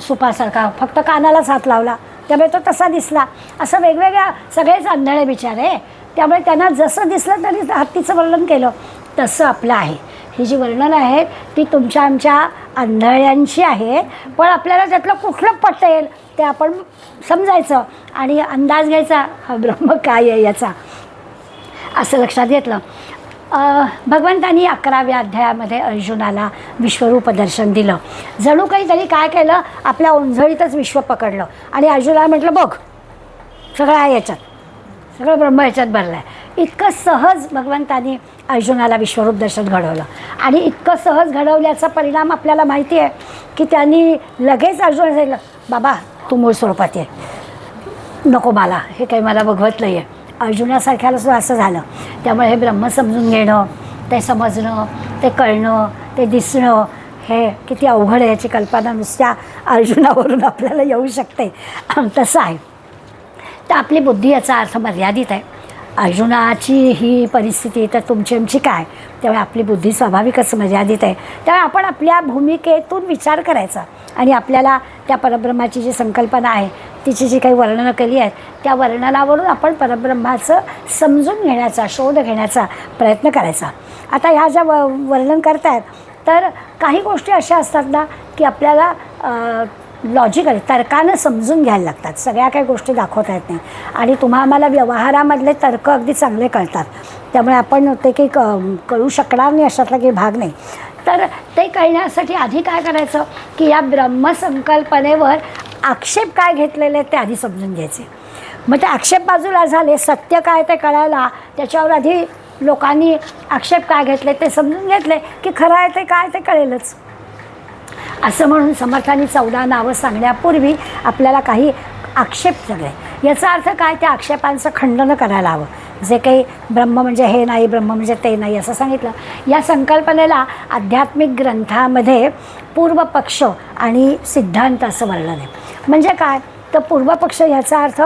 सुपासारखा, फक्त कानालाच हात लावला त्यामुळे तो तसा दिसला. असं वेगवेगळ्या सगळेच आंधळे बिचारे, त्यामुळे त्यांना जसं दिसलं तरी हत्तीचं वर्णन केलं. तसं आपलं आहे. ही जी वर्णनं आहेत ती तुमच्या आमच्या आंधळ्यांची आहेत, पण आपल्याला त्यातलं कुठलं पटेल ते आपण समजायचं आणि अंदाज घ्यायचा हा ब्रह्म काय आहे याचा, असं लक्षात घेतलं. भगवंतांनी 11व्या अध्यायामध्ये अर्जुनाला विश्वरूप दर्शन दिलं. जणू काही तरी काय केलं, आपल्या ओंझळीतच विश्व पकडलं आणि अर्जुनाला म्हटलं बघ सगळं आहे याच्यात, सगळं ब्रह्म याच्यात भरलं आहे. इतकं सहज भगवंतांनी अर्जुनाला विश्वरूप दर्शन घडवलं. आणि इतकं सहज घडवल्याचा परिणाम आपल्याला माहिती आहे की त्यांनी लगेच अर्जुनाला सांगितलं बाबा तू मूळ स्वरूपात ये. नको मला हे काही मला बघवत नाही आहे. अर्जुनासारख्याला सुद्धा असं झालं. त्यामुळे हे ब्रह्म समजून घेणं, ते समजणं, ते कळणं, ते दिसणं हे किती अवघड आहे याची कल्पना नुसत्या अर्जुनावरून आपल्याला येऊ शकते. तसं आहे. तर आपली बुद्धी याचा अर्थ मर्यादित आहे. अर्जुनाची ही परिस्थिती तर तुमची आमची काय, त्यामुळे आपली बुद्धी स्वाभाविकच मर्यादित आहे. त्यामुळे आपण आपल्या भूमिकेतून विचार करायचा आणि आपल्याला त्या परब्रह्माची जी संकल्पना आहे, तिची जी काही वर्णनं केली आहेत, त्या वर्णनावरून आपण परब्रह्माचं समजून घेण्याचा, शोध घेण्याचा प्रयत्न करायचा. आता ह्या ज्या वर्णन करतायत, तर काही गोष्टी अशा असतात ना की आपल्याला लॉजिकली तर्कानं समजून घ्यायला लागतात. सगळ्या काही गोष्टी दाखवता येत नाही आणि आम्हाला व्यवहारामधले तर्क अगदी चांगले कळतात. त्यामुळे आपण ते काही कळू शकणार नाही अशातला काही भाग नाही. तर ते कळण्यासाठी आधी काय करायचं की या ब्रह्मसंकल्पनेवर आक्षेप काय घेतलेले ते आधी समजून घ्यायचे. मग ते आक्षेप बाजूला झाले, सत्य काय ते कळायला त्याच्यावर आधी लोकांनी आक्षेप काय घेतले ते समजून घेतले की खरं आहे ते काय ते कळेलच. असं म्हणून समर्थांनी 14 नावं सांगण्यापूर्वी आपल्याला काही आक्षेप सगळे, याचा अर्थ काय, त्या आक्षेपांचं खंडन करायला हवं. जे काही ब्रह्म म्हणजे हे नाही, ब्रह्म म्हणजे ते नाही असं सांगितलं. या संकल्पनेला आध्यात्मिक ग्रंथामध्ये पूर्वपक्ष आणि सिद्धांत असं वर्णन आहे. म्हणजे काय तर पूर्वपक्ष याचा अर्थ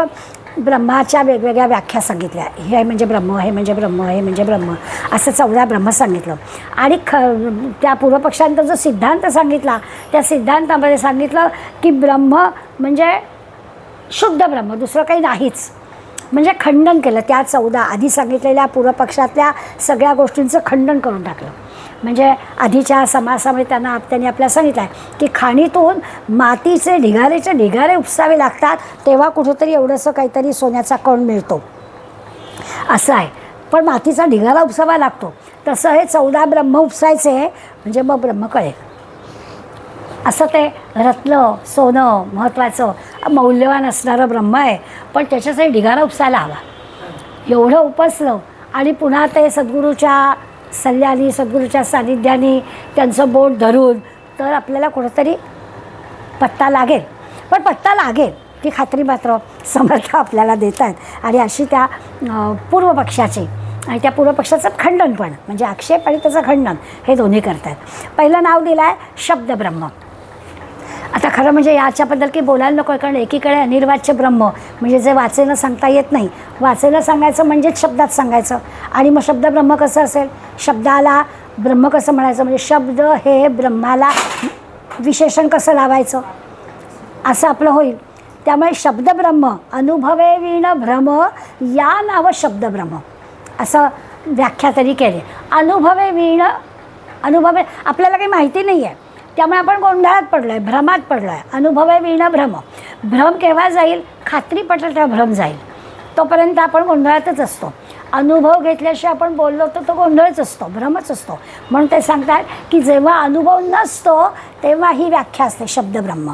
ब्रह्माच्या वेगवेगळ्या व्याख्या सांगितल्या. हे म्हणजे ब्रह्म, हे म्हणजे ब्रह्म, हे म्हणजे ब्रह्म, असं 14 ब्रह्म सांगितलं. आणि त्या पूर्वपक्षांचा जो सिद्धांत सांगितला, त्या सिद्धांतामध्ये सांगितलं की ब्रह्म म्हणजे शुद्ध ब्रह्म, दुसरं काही नाहीच. म्हणजे खंडन केलं. त्या 14 आधी सांगितलेल्या पूर्वपक्षातल्या सगळ्या गोष्टींचं खंडन करून टाकलं. म्हणजे आधीच्या समासामध्ये त्यांनी आपल्याला सांगितलं आहे की खाणीतून मातीचे ढिगारे उपसावे लागतात, तेव्हा कुठंतरी एवढंसं काहीतरी सोन्याचा कण मिळतो असं आहे. पण मातीचा ढिगारा उपसावा लागतो. तसं हे 14 ब्रह्म उपसायचे म्हणजे मग ब्रह्म कळेल. असं ते रत्न, सोनं, महत्त्वाचं मौल्यवान असणारं ब्रह्म आहे, पण त्याच्यासाठी ढिगारा उपसायला हवा. एवढं उपसलं आणि पुन्हा ते सद्गुरूच्या सल्ल्याने, सद्गुरूच्या सानिध्याने त्यांचं बोट धरून तर आपल्याला कुठंतरी पत्ता लागेल. पण पत्ता लागेल ती खात्री मात्र समर्थ आपल्याला देत आहेत. आणि अशी त्या पूर्वपक्षाची आणि त्या पूर्वपक्षाचं खंडन पण, म्हणजे आक्षेप आणि त्याचं खंडन हे दोन्ही करतात. पहिलं नाव दिलं आहे शब्दब्रह्म. आता खरं म्हणजे याच्याबद्दल की बोलायला नको, कारण एकीकडे अनिर्वाच्य ब्रह्म म्हणजे जे वाचेनं सांगता येत नाही, वाचेनं सांगायचं म्हणजेच शब्दात सांगायचं. आणि मग शब्दब्रह्म कसं असेल, शब्दाला ब्रह्म कसं म्हणायचं, म्हणजे शब्द हे ब्रह्माला विशेषण कसं लावायचं असं आपलं होईल. त्यामुळे शब्दब्रह्म, अनुभवे वीण भ्रम या नावं शब्दब्रह्म असं व्याख्या तरी केली. अनुभवे वीण, अनुभवे आपल्याला काही माहिती नाही आहे, त्यामुळे आपण गोंधळात पडलो आहे, भ्रमात पडलो आहे. अनुभवे वीण भ्रम, भ्रम केव्हा जाईल, खात्री पटेल तेव्हा भ्रम जाईल, तोपर्यंत आपण गोंधळातच असतो. अनुभव घेतल्याशिवाय आपण बोललो तर तो गोंधळच असतो, भ्रमच असतो. म्हणून ते सांगतात की जेव्हा अनुभव नसतो तेव्हा ही व्याख्या असते शब्दब्रह्म.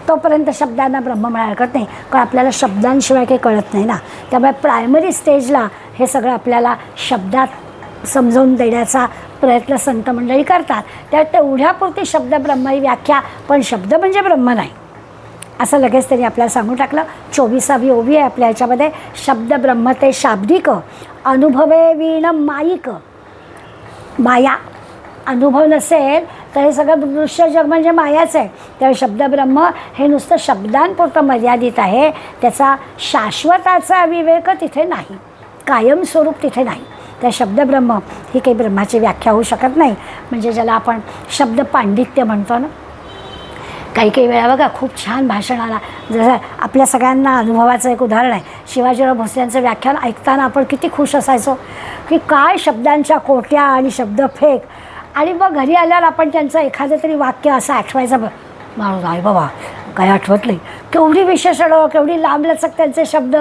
तोपर्यंत शब्दांना ब्रह्म म्हणायला हरकत नाही, कारण आपल्याला शब्दांशिवाय काही कळत नाही ना. त्यामुळे प्रायमरी स्टेजला हे सगळं आपल्याला शब्दात समजावून देण्याचा प्रयत्न संत मंडळी करतात. त्या तेवढ्यापुरती शब्दब्रह्म ही व्याख्या, पण शब्द म्हणजे ब्रह्म नाही असं लगेच त्यांनी आपल्याला सांगून टाकलं. 24वी ओवी आहे आपल्या ह्याच्यामध्ये. शब्दब्रह्म ते शाब्दिक, अनुभवे वीण मायिक. माया, अनुभव नसेल तर हे सगळं दृश्य जग म्हणजे मायाच आहे. त्यामुळे शब्दब्रह्म हे नुसतं शब्दांपुरतं मर्यादित आहे, त्याचा शाश्वताचा विवेक तिथे नाही, कायमस्वरूप तिथे नाही. त्या शब्दब्रह्म ही काही ब्रह्माची व्याख्या होऊ शकत नाही. म्हणजे ज्याला आपण शब्द पांडित्य म्हणतो ना, काही काही वेळा बघा खूप छान भाषण आला. जसं आपल्या सगळ्यांना अनुभवाचं एक उदाहरण आहे, शिवाजीराव भोसलेंचं व्याख्यान ऐकताना आपण किती खुश असायचो की काय शब्दांच्या कोट्या आणि शब्दफेक. आणि मग घरी आल्यावर आपण त्यांचं एखादं तरी वाक्य असं आठवायचं, माणूस आहे बाबा काय आठवत नाही, केवढी विशेषणं, केवढी लांबलचक त्यांचे शब्द,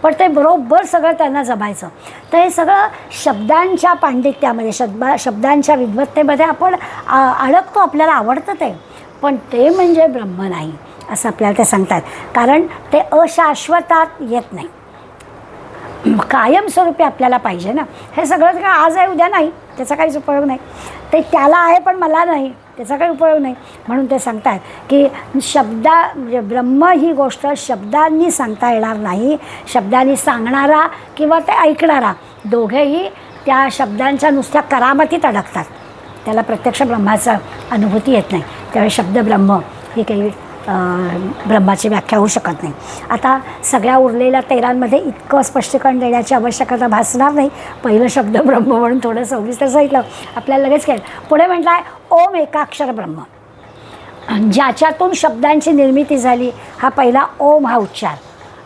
पण ते बरोबर सगळं त्यांना जमायचं. तर हे सगळं शब्दांच्या पांडित्यामध्ये, शब्दांच्या विद्वत्तेमध्ये आपण अडकतो, आपल्याला आवडतं ते, पण ते म्हणजे ब्रह्म नाही असं आपल्याला ते सांगतात. कारण ते अशाश्वतात येत नाही, कायमस्वरूपी आपल्याला पाहिजे ना. हे सगळं काय आज आहे उद्या नाही, त्याचा काहीच उपयोग नाही. ते त्याला आहे पण मला नाही, त्याचा काही उपयोग नाही. म्हणून ते सांगतात की म्हणजे ब्रह्म ही गोष्ट शब्दांनी सांगता येणार नाही. शब्दांनी सांगणारा किंवा ते ऐकणारा दोघेही त्या शब्दांच्या नुसत्या करामतीत अडकतात. त्याला प्रत्यक्ष ब्रह्माचा अनुभूती येत नाही. त्यावेळी शब्द ब्रह्म ही काही ब्रह्माची व्याख्या होऊ शकत नाही. आता सगळ्या उरलेल्या 13मध्ये इतकं स्पष्टीकरण देण्याची आवश्यकता भासणार नाही. पहिलं शब्द ब्रह्म म्हणून थोडं सविस्तर सांगितलं आपल्याला लगेच कळेल. पुढे म्हटलं आहे ओम एकाक्षर ब्रह्म, ज्याच्यातून शब्दांची निर्मिती झाली. हा पहिला ओम हा उच्चार.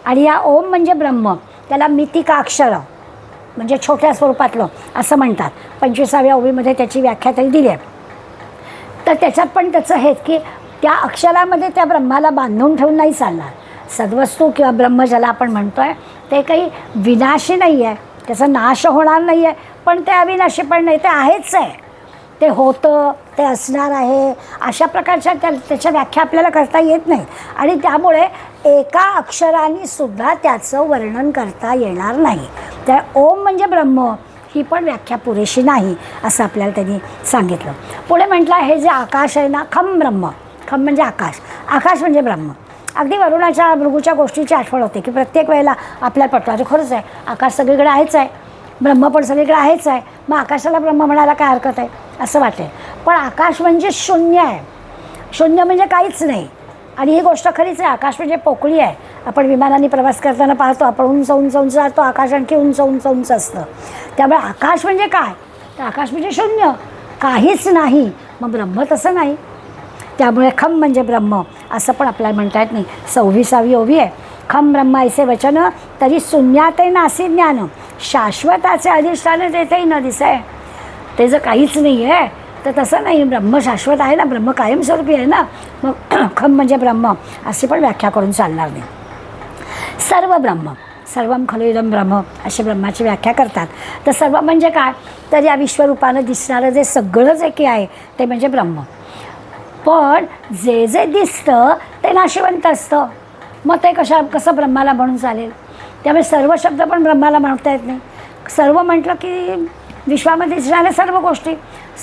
आणि या ओम म्हणजे ब्रह्म, त्याला मितिकाक्षर म्हणजे छोट्या स्वरूपातलं असं म्हणतात. 25व्या ओवीमध्ये त्याची व्याख्या तरी दिली आहे. तर त्याच्यात पण त्याचं हेच की त्या अक्षरामध्ये त्या ब्रह्माला बांधून ठेवून नाही चालणार. सद्वस्तू किंवा ब्रह्म ज्याला आपण म्हणतो आहे ते काही विनाशी नाही आहे, त्याचा नाश होणार नाही आहे, पण ते अविनाशी पण नाही, ते आहेच आहे. ते होतं, ते असणार आहे, अशा प्रकारच्या त्याच्या व्याख्या आपल्याला करता येत नाही. आणि त्यामुळे एका अक्षराने सुद्धा त्याचं वर्णन करता येणार नाही. त्या ओम म्हणजे ब्रह्म ही पण व्याख्या पुरेशी नाही असं आपल्याला त्यांनी सांगितलं. पुढे म्हटलं हे जे आकाश आहे ना, खम ब्रह्म, खम म्हणजे आकाश, आकाश म्हणजे ब्रह्म. अगदी वरुणाच्या भृगूच्या गोष्टीची आठवण होते की प्रत्येक वेळेला आपल्याला पटतं अरे खरंच आहे, आकाश सगळीकडे आहेच आहे, ब्रह्म पण सगळीकडे आहेच आहे, मग आकाशाला ब्रह्म म्हणायला काय हरकत आहे असं वाटेल. पण आकाश म्हणजे शून्य आहे, शून्य म्हणजे काहीच नाही. आणि ही गोष्ट खरीच आहे, आकाश म्हणजे पोकळी आहे. आपण विमानाने प्रवास करताना पाहतो, आपण उंच उंच उंच जातो, आकाश आणखी उंच उंच उंच असतं. त्यामुळे आकाश म्हणजे काय, तर आकाश म्हणजे शून्य, काहीच नाही. मग ब्रह्म तसं नाही. त्यामुळे खम म्हणजे ब्रह्म असं पण आपल्याला म्हणता येत नाही. 26वी ओवी आहे, खम ब्रह्म ऐसे वचन तरी शून्याते नासी ज्ञान, शाश्वताचे अधिष्ठान तेथेही न दिसे. ते जर काहीच नाही आहे तर तसं नाही, ब्रह्म शाश्वत आहे ना, ब्रह्म कायमस्वरूपी आहे ना. मग खम म्हणजे ब्रह्म अशी पण व्याख्या करून चालणार नाही. सर्व ब्रह्म, सर्वम खलु इदं ब्रह्म अशी ब्रह्माची व्याख्या करतात. तर सर्व म्हणजे काय, तर या विश्वरूपानं दिसणारं जे सगळं जे काही आहे ते म्हणजे ब्रह्म. पण जे जे दिसतं ते नाशिवंत असतं. मग ते कसं ब्रह्माला म्हणून चालेल. त्यामुळे सर्व शब्द पण ब्रह्माला म्हणता येत नाही. सर्व म्हटलं की विश्वामध्ये दिसणाऱ्या सर्व गोष्टी,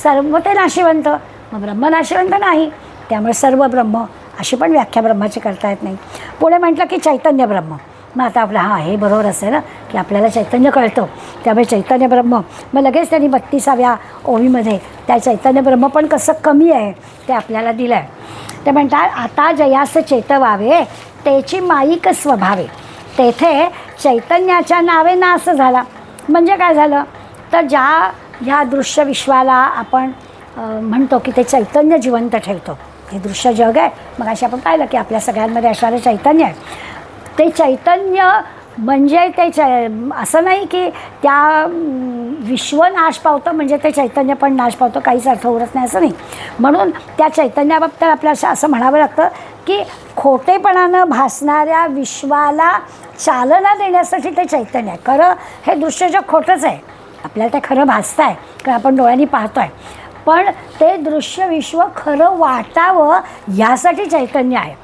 सर्व ते नाशिवंत, मग ब्रह्म नाशिवंत नाही. त्यामुळे सर्व ब्रह्म अशी पण व्याख्या ब्रह्माची करता येत नाही. पुढे म्हटलं की चैतन्य ब्रह्म. मग आता आपलं हे बरोबर असेल ना की आपल्याला चैतन्य कळतं, त्यामुळे चैतन्य ब्रह्म. मग लगेच त्यांनी 32व्या ओवीमध्ये त्या चैतन्य ब्रह्म पण कसं कमी आहे ते आपल्याला दिलं आहे. ते म्हणतात आता जयास चेतवावे त्याची माईक स्वभावे, तेथे चैतन्याच्या नावे नाश झाला. म्हणजे काय झालं, तर ह्या दृश्य विश्वाला आपण म्हणतो की ते चैतन्य जिवंत ठेवतो. हे दृश्य जग आहे, मग अशी आपण पाहिलं की आपल्या सगळ्यांमध्ये असणारं चैतन्य आहे. ते चैतन्य म्हणजे ते असं नाही की त्या विश्व नाश पावतं म्हणजे ते चैतन्य पण नाश पावतं, काहीच अर्थ उरत नाही असं नाही. म्हणून त्या चैतन्याबाबतीत आपल्याला असं म्हणावं लागतं की खोटेपणानं भासणाऱ्या विश्वाला चालना देण्यासाठी ते चैतन्य आहे. खरं हे दृश्य जग खोटंच आहे, आपल्याला ते खरं भासतं आहे कारण आपण डोळ्यांनी पाहतो आहे, पण ते दृश्य विश्व खरं वाटावं यासाठी चैतन्य आहे.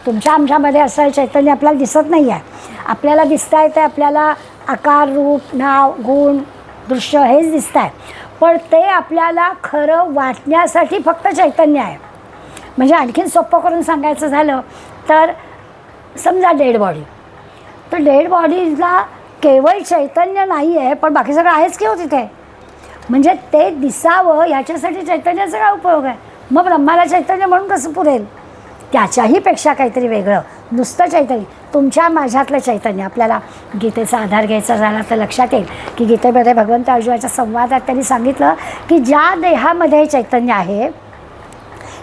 तुमच्या आमच्यामध्ये असं चैतन्य आपल्याला दिसत नाही आहे. आपल्याला दिसतं आहे ते आपल्याला आकार, रूप, नाव, गुण, दृश्य हेच दिसतं आहे, पण ते आपल्याला खरं वाटण्यासाठी फक्त चैतन्य आहे. म्हणजे आणखीन सोपं करून सांगायचं झालं तर समजा डेड बॉडी, तर डेड बॉडीला केवळ चैतन्य नाही आहे पण बाकी सगळं आहेच की हो तिथे. म्हणजे ते दिसावं याच्यासाठी चैतन्याचा काय उपयोग आहे. मग ब्रह्माला चैतन्य म्हणून कसं पुरेल, त्याच्याही पेक्षा काहीतरी वेगळं. नुसतं चैतन्य, तुमच्या माझ्यातलं चैतन्य. आपल्याला गीतेचा आधार घ्यायचा झाला तर लक्षात येईल की गीतेमध्ये भगवंत अर्जुनाच्या संवादात त्यांनी सांगितलं की ज्या देहामध्ये चैतन्य आहे,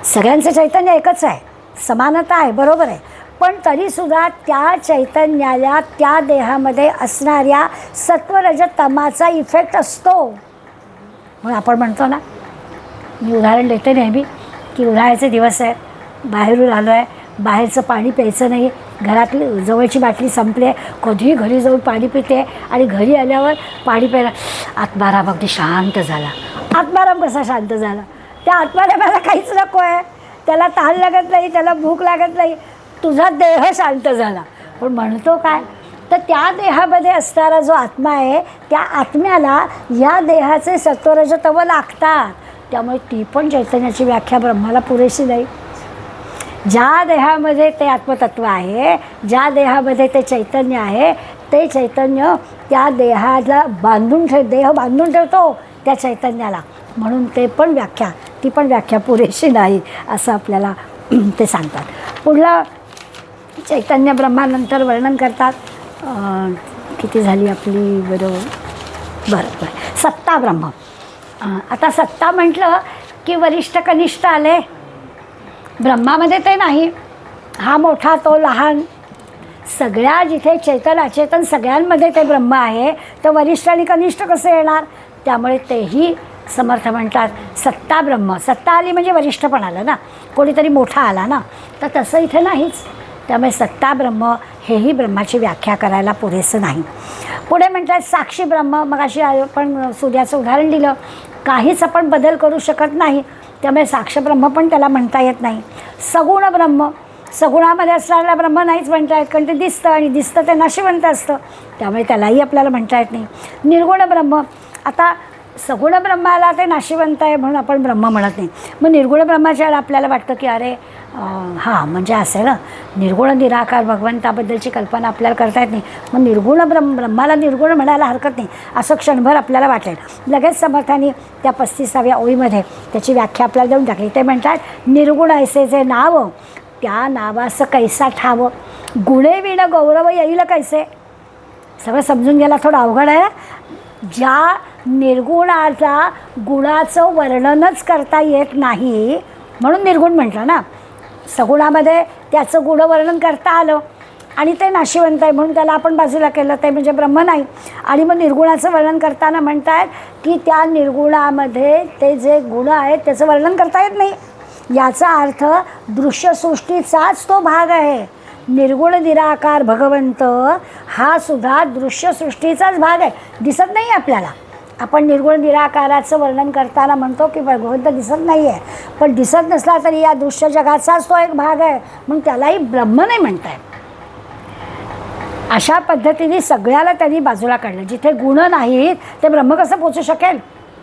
सगळ्यांचं चैतन्य एकच आहे, समानता आहे, बरोबर आहे, पण तरीसुद्धा त्या चैतन्याला त्या देहामध्ये असणाऱ्या सत्वरजतमाचा इफेक्ट असतो. म्हणून आपण म्हणतो ना, मी उदाहरण देते नेहमी की उन्हाळ्याचे दिवस आहे, बाहेरून आलो आहे, बाहेरचं पाणी प्यायचं नाही, घरातली जवळची बाटली संपली आहे, कधीही घरी जाऊन पाणी पिते आणि घरी आल्यावर पाणी प्यायला आत्माराम अगदी शांत झाला. आत्माराम कसा शांत झाला, त्या आत्मारामाला काहीच नको आहे, त्याला तहान लागत नाही, त्याला भूक लागत नाही, तुझा देह शांत झाला. पण म्हणतो काय, तर त्या देहामध्ये असणारा जो आत्मा आहे त्या आत्म्याला या देहाचे सत्वरजतम लागतात. त्यामुळे ती पण चैतन्याची व्याख्या ब्रह्माला पुरेशी नाही. ज्या देहामध्ये ते आत्मतत्व आहे, ज्या देहामध्ये ते चैतन्य आहे, ते चैतन्य त्या देहाला देह बांधून ठेवतो त्या चैतन्याला. म्हणून ती पण व्याख्या पुरेशी नाही असं आपल्याला ते सांगतात. पुढलं चैतन्य ब्रह्मानंतर वर्णन करतात. किती झाली आपली? बरोबर सत्ता ब्रह्म. आता सत्ता म्हटलं की वरिष्ठ कनिष्ठ आले. ब्रह्मामध्ये ते नाही, हा मोठा तो लहान, सगळ्या जिथे चैतन अचेतन सगळ्यांमध्ये ते ब्रह्म आहे, तर वरिष्ठ आणि कनिष्ठ कसे येणार? त्यामुळे तेही समर्थ म्हणतात सत्ता ब्रह्म. सत्ता आली म्हणजे वरिष्ठ पण आलं ना, कोणीतरी मोठा आला ना, तर तसं इथे नाहीच. त्यामुळे सत्ता ब्रह्म हेही ब्रह्माची व्याख्या करायला पुरेसं नाही. पुढे म्हणतात साक्षी ब्रह्म. मग अशी आपण सूर्याचं उदाहरण दिलं. काहीच आपण बदल करू शकत नाही, त्यामुळे साक्ष ब्रह्म पण त्याला म्हणता येत नाही. सगुण ब्रह्म. सगुणामध्ये असणाऱ्या ब्रह्म नाहीच म्हणता येत, कारण ते दिसतं आणि दिसतं ते नाशिवंत असतं, त्यामुळे त्यालाही आपल्याला म्हणता येत नाही. निर्गुण ब्रह्म. आता सगुण ब्रह्माला ते नाशिवंत आहे म्हणून आपण ब्रह्म म्हणत नाही. मग निर्गुण ब्रह्माच्या आपल्याला वाटतं की अरे हां म्हणजे असं ना, निर्गुण निराकार भगवंताबद्दलची कल्पना आपल्याला करता येत नाही, मग निर्गुण ब्रह्माला निर्गुण म्हणायला हरकत नाही असं क्षणभर आपल्याला वाटेल. लगेच समर्थांनी त्या 35व्या ओळीमध्ये त्याची व्याख्या आपल्याला देऊन टाकली. ते म्हणतात निर्गुण ऐसे जे नाव त्या नावाचं कैसा ठाव, गुणे विण गौरव येईल कैसे. सगळं समजून घ्यायला थोडं अवघड आहे. ज्या निर्गुणाचा गुणाचं वर्णनच करता येत नाही म्हणून निर्गुण म्हटलं ना. सगुणामध्ये त्याचं गुणवर्णन करता आलं आणि ते नाशिवंत आहे म्हणून त्याला आपण बाजूला केलं, ते म्हणजे ब्रह्म नाही. आणि मग निर्गुणाचं वर्णन करताना म्हणतात की त्या निर्गुणामध्ये ते जे गुण आहेत त्याचं वर्णन करता येत नाही. याचा अर्थ दृश्यसृष्टीचाच तो भाग आहे. निर्गुण निराकार भगवंत हा सुद्धा दृश्यसृष्टीचाच भाग आहे, दिसत नाही आपल्याला. आपण निर्गुण निराकाराचं वर्णन करताना म्हणतो की भगवंत दिसत नाही आहे, पण दिसत नसला तरी या दृश्य जगाचाच तो एक भाग आहे म्हणून त्यालाही ब्रह्म नाही म्हणताय. अशा पद्धतीने सगळ्याला त्यांनी बाजूला काढलं. जिथे गुण नाहीत ते ब्रह्म कसं पोचू शकेल?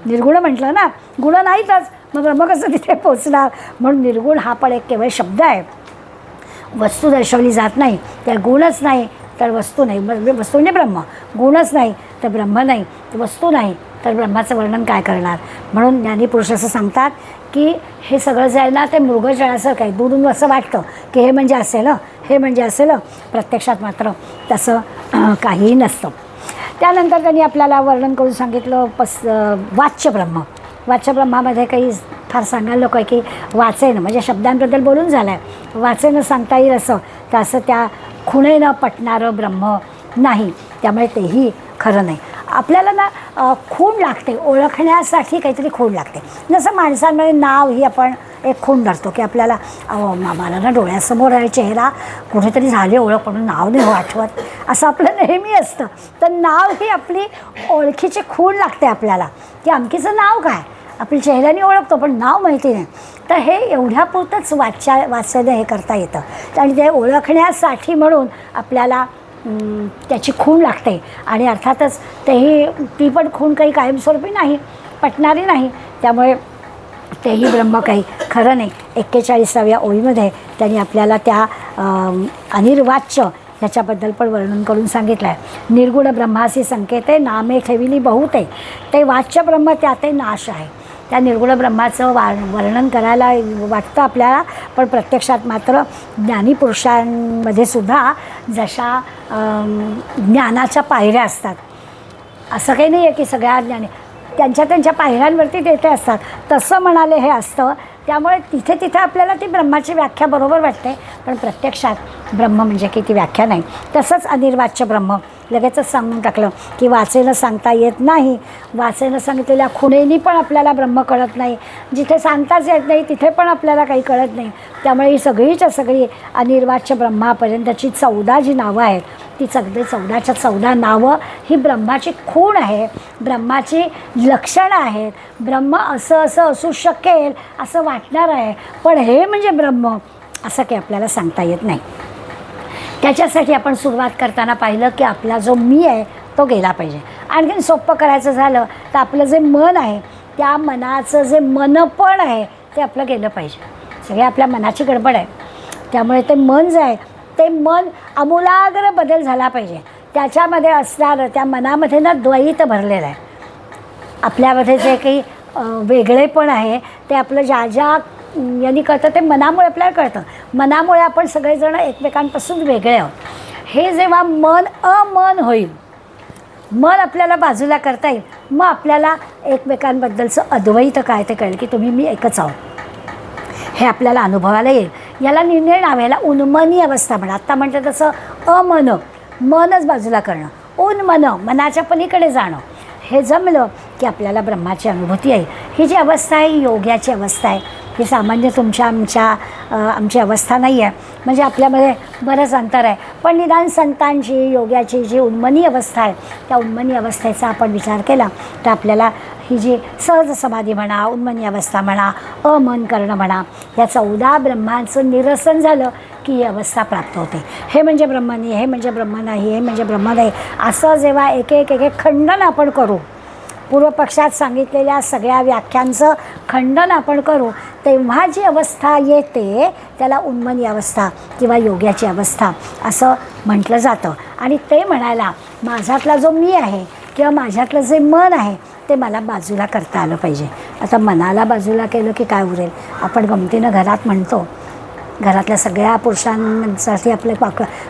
निर्गुण म्हटलं ना, गुण नाहीतच, मग ब्रह्म कसं तिथे पोचणार? म्हणून निर्गुण हा पण एक केवळ शब्द आहे, वस्तू दर्शवली जात नाही. त्या गुणच नाही तर वस्तू नाही, वस्तू म्हणजे ब्रह्म. गुणच नाही तर ब्रह्म नाही, वस्तू नाही तर ब्रह्माचं वर्णन काय करणार? म्हणून ज्ञानीपुरुष असं सांगतात की हे सगळं जे आहे ना ते मृगजळाचं काय दुरून असं वाटतं की हे म्हणजे असेल, हे म्हणजे असेल, प्रत्यक्षात मात्र तसं काहीही नसतं. त्यानंतर त्यांनी आपल्याला वर्णन करून सांगितलं वाच्य ब्रह्म. वाच्य ब्रह्मामध्ये काही फार सांगायला नको आहे की वाचेनं म्हणजे शब्दांबद्दल बोलून झालं आहे, वाचेनं सांगता येईल असं, तर असं त्या खुणेनं पटणारं ब्रह्म नाही. त्यामुळे तेही खरं नाही. आपल्याला ना खूण लागते, ओळखण्यासाठी काहीतरी खूण लागते. जसं माणसांमध्ये नाव ही आपण एक खूण धरतो की आपल्याला मला ना डोळ्यासमोर आहे चेहरा, कुठेतरी झाले ओळख म्हणून नाव नाही आठवत, असं आपलं नेहमी असतं. तर नाव ही आपली ओळखीची खूण लागते आपल्याला की अमकीचं नाव काय. आपल्या चेहऱ्याने ओळखतो पण नाव माहिती नाही. तर हे एवढ्यापुरतंच वाचन हे करता येतं आणि ते ओळखण्यासाठी म्हणून आपल्याला त्याची खूण लागते. आणि अर्थातच ती पण खूण काही कायमस्वरूपी नाही, पटणारी नाही. त्यामुळे तेही ब्रह्म काही खरं नाही. 41व्या ओळीमध्ये त्यांनी आपल्याला त्या अनिर्वाच्य ह्याच्याबद्दल पण वर्णन करून सांगितलं आहे. निर्गुण ब्रह्मासी संकेते नामे ठेविली बहुते, ते वाच्य ब्रह्म त्याते नाश आहे. त्या निर्गुण ब्रह्माचं वर्णन करायला वाटतं आपल्याला, पण प्रत्यक्षात मात्र ज्ञानीपुरुषांमध्ये सुद्धा जशा ज्ञानाच्या पायऱ्या असतात, असं काही नाही आहे की सगळ्या ज्ञानी त्यांच्या पायऱ्यांवरती तेथे असतात, तसं म्हणाले हे असतं. त्यामुळे तिथे आपल्याला ती ब्रह्माची व्याख्या बरोबर वाटते, पण प्रत्यक्षात ब्रह्म म्हणजे की ती व्याख्या नाही. तसंच अनिर्वाच्य ब्रह्म लगेचच सांगून टाकलं की वाचेनं सांगता येत नाही. वाचेनं सांगितलेल्या खुणेनी पण आपल्याला ब्रह्म कळत नाही, जिथे सांगताच येत नाही तिथे पण आपल्याला काही कळत नाही. त्यामुळे ही सगळीच्या सगळी अनिर्वाच्य ब्रह्मापर्यंतची 14 जी नावं आहेत, ती सगळी 14च्या 14 नावं ही ब्रह्माची खूण आहे, ब्रह्माची लक्षणं आहेत. ब्रह्म असं असू शकेल असं वाटणार आहे, पण हे म्हणजे ब्रह्म असं काही आपल्याला सांगता येत नाही. त्याच्यासाठी आपण सुरुवात करताना पाहिलं की आपला जो मी आहे तो गेला पाहिजे. आणखीन सोपं करायचं झालं तर आपलं जे मन आहे त्या मनाचं जे मनपण आहे ते आपलं गेलं पाहिजे. सगळे आपल्या मनाची गडबड आहे. त्यामुळे ते मन जे आहे ते मन आमूलाग्र बदल झाला पाहिजे. त्याच्यामध्ये असणारं त्या मनामध्ये ना द्वैत भरलेलं आहे. आपल्यामध्ये जे काही वेगळेपण आहे ते आपलं ज्या ज्या यांनी कळतं ते मनामुळे आपल्याला कळतं. मनामुळे आपण सगळेजण एकमेकांपासून वेगळे आहोत. हे जेव्हा मन अमन होईल, मन आपल्याला बाजूला करता येईल, मग आपल्याला एकमेकांबद्दलचं अद्वैत काय ते कळेल की तुम्ही मी एकच आहोत, हे आपल्याला अनुभवायला येईल. याला निर्णय नाव, याला उन्मनी अवस्था म्हणा. आत्ता म्हटलं तसं अमन, मनच बाजूला करणं, उन्मन मनाच्या पलीकडे जाणं, हे जमलं की आपल्याला ब्रह्माची अनुभूती आहे. ही जी अवस्था आहे ही योग्याची अवस्था आहे. ही सामान्य आमची अवस्था नाही आहे. म्हणजे आपल्यामध्ये बरंच अंतर आहे. पण निदान संतांची योग्याची जी उन्मनी अवस्था आहे त्या उन्मनी अवस्थेचा आपण विचार केला तर आपल्याला ही जी सहज समाधी म्हणा, उन्मनी अवस्था म्हणा, अमन करणं म्हणा, या 14 ब्रह्मांचं निरसन झालं की ही अवस्था प्राप्त होते. हे म्हणजे ब्रह्म नाही, हे म्हणजे ब्रह्म नाही, हे म्हणजे ब्रह्म नाही, असं जेव्हा एक एक खंडन आपण करू, पूर्वपक्षात सांगितलेल्या सगळ्या व्याख्यांचं खंडन आपण करू, तेव्हा जी अवस्था येते त्याला उन्मनी अवस्था किंवा योग्याची अवस्था असं म्हटलं जातं. आणि ते म्हणायला माझ्यातला जो मी आहे किंवा माझ्यातलं जे मन आहे ते मला बाजूला करता आलं पाहिजे. आता मनाला बाजूला केलं की काय उरेल? आपण गमतीनं घरात म्हणतो, घरातल्या सगळ्या पुरुषांसाठी आपले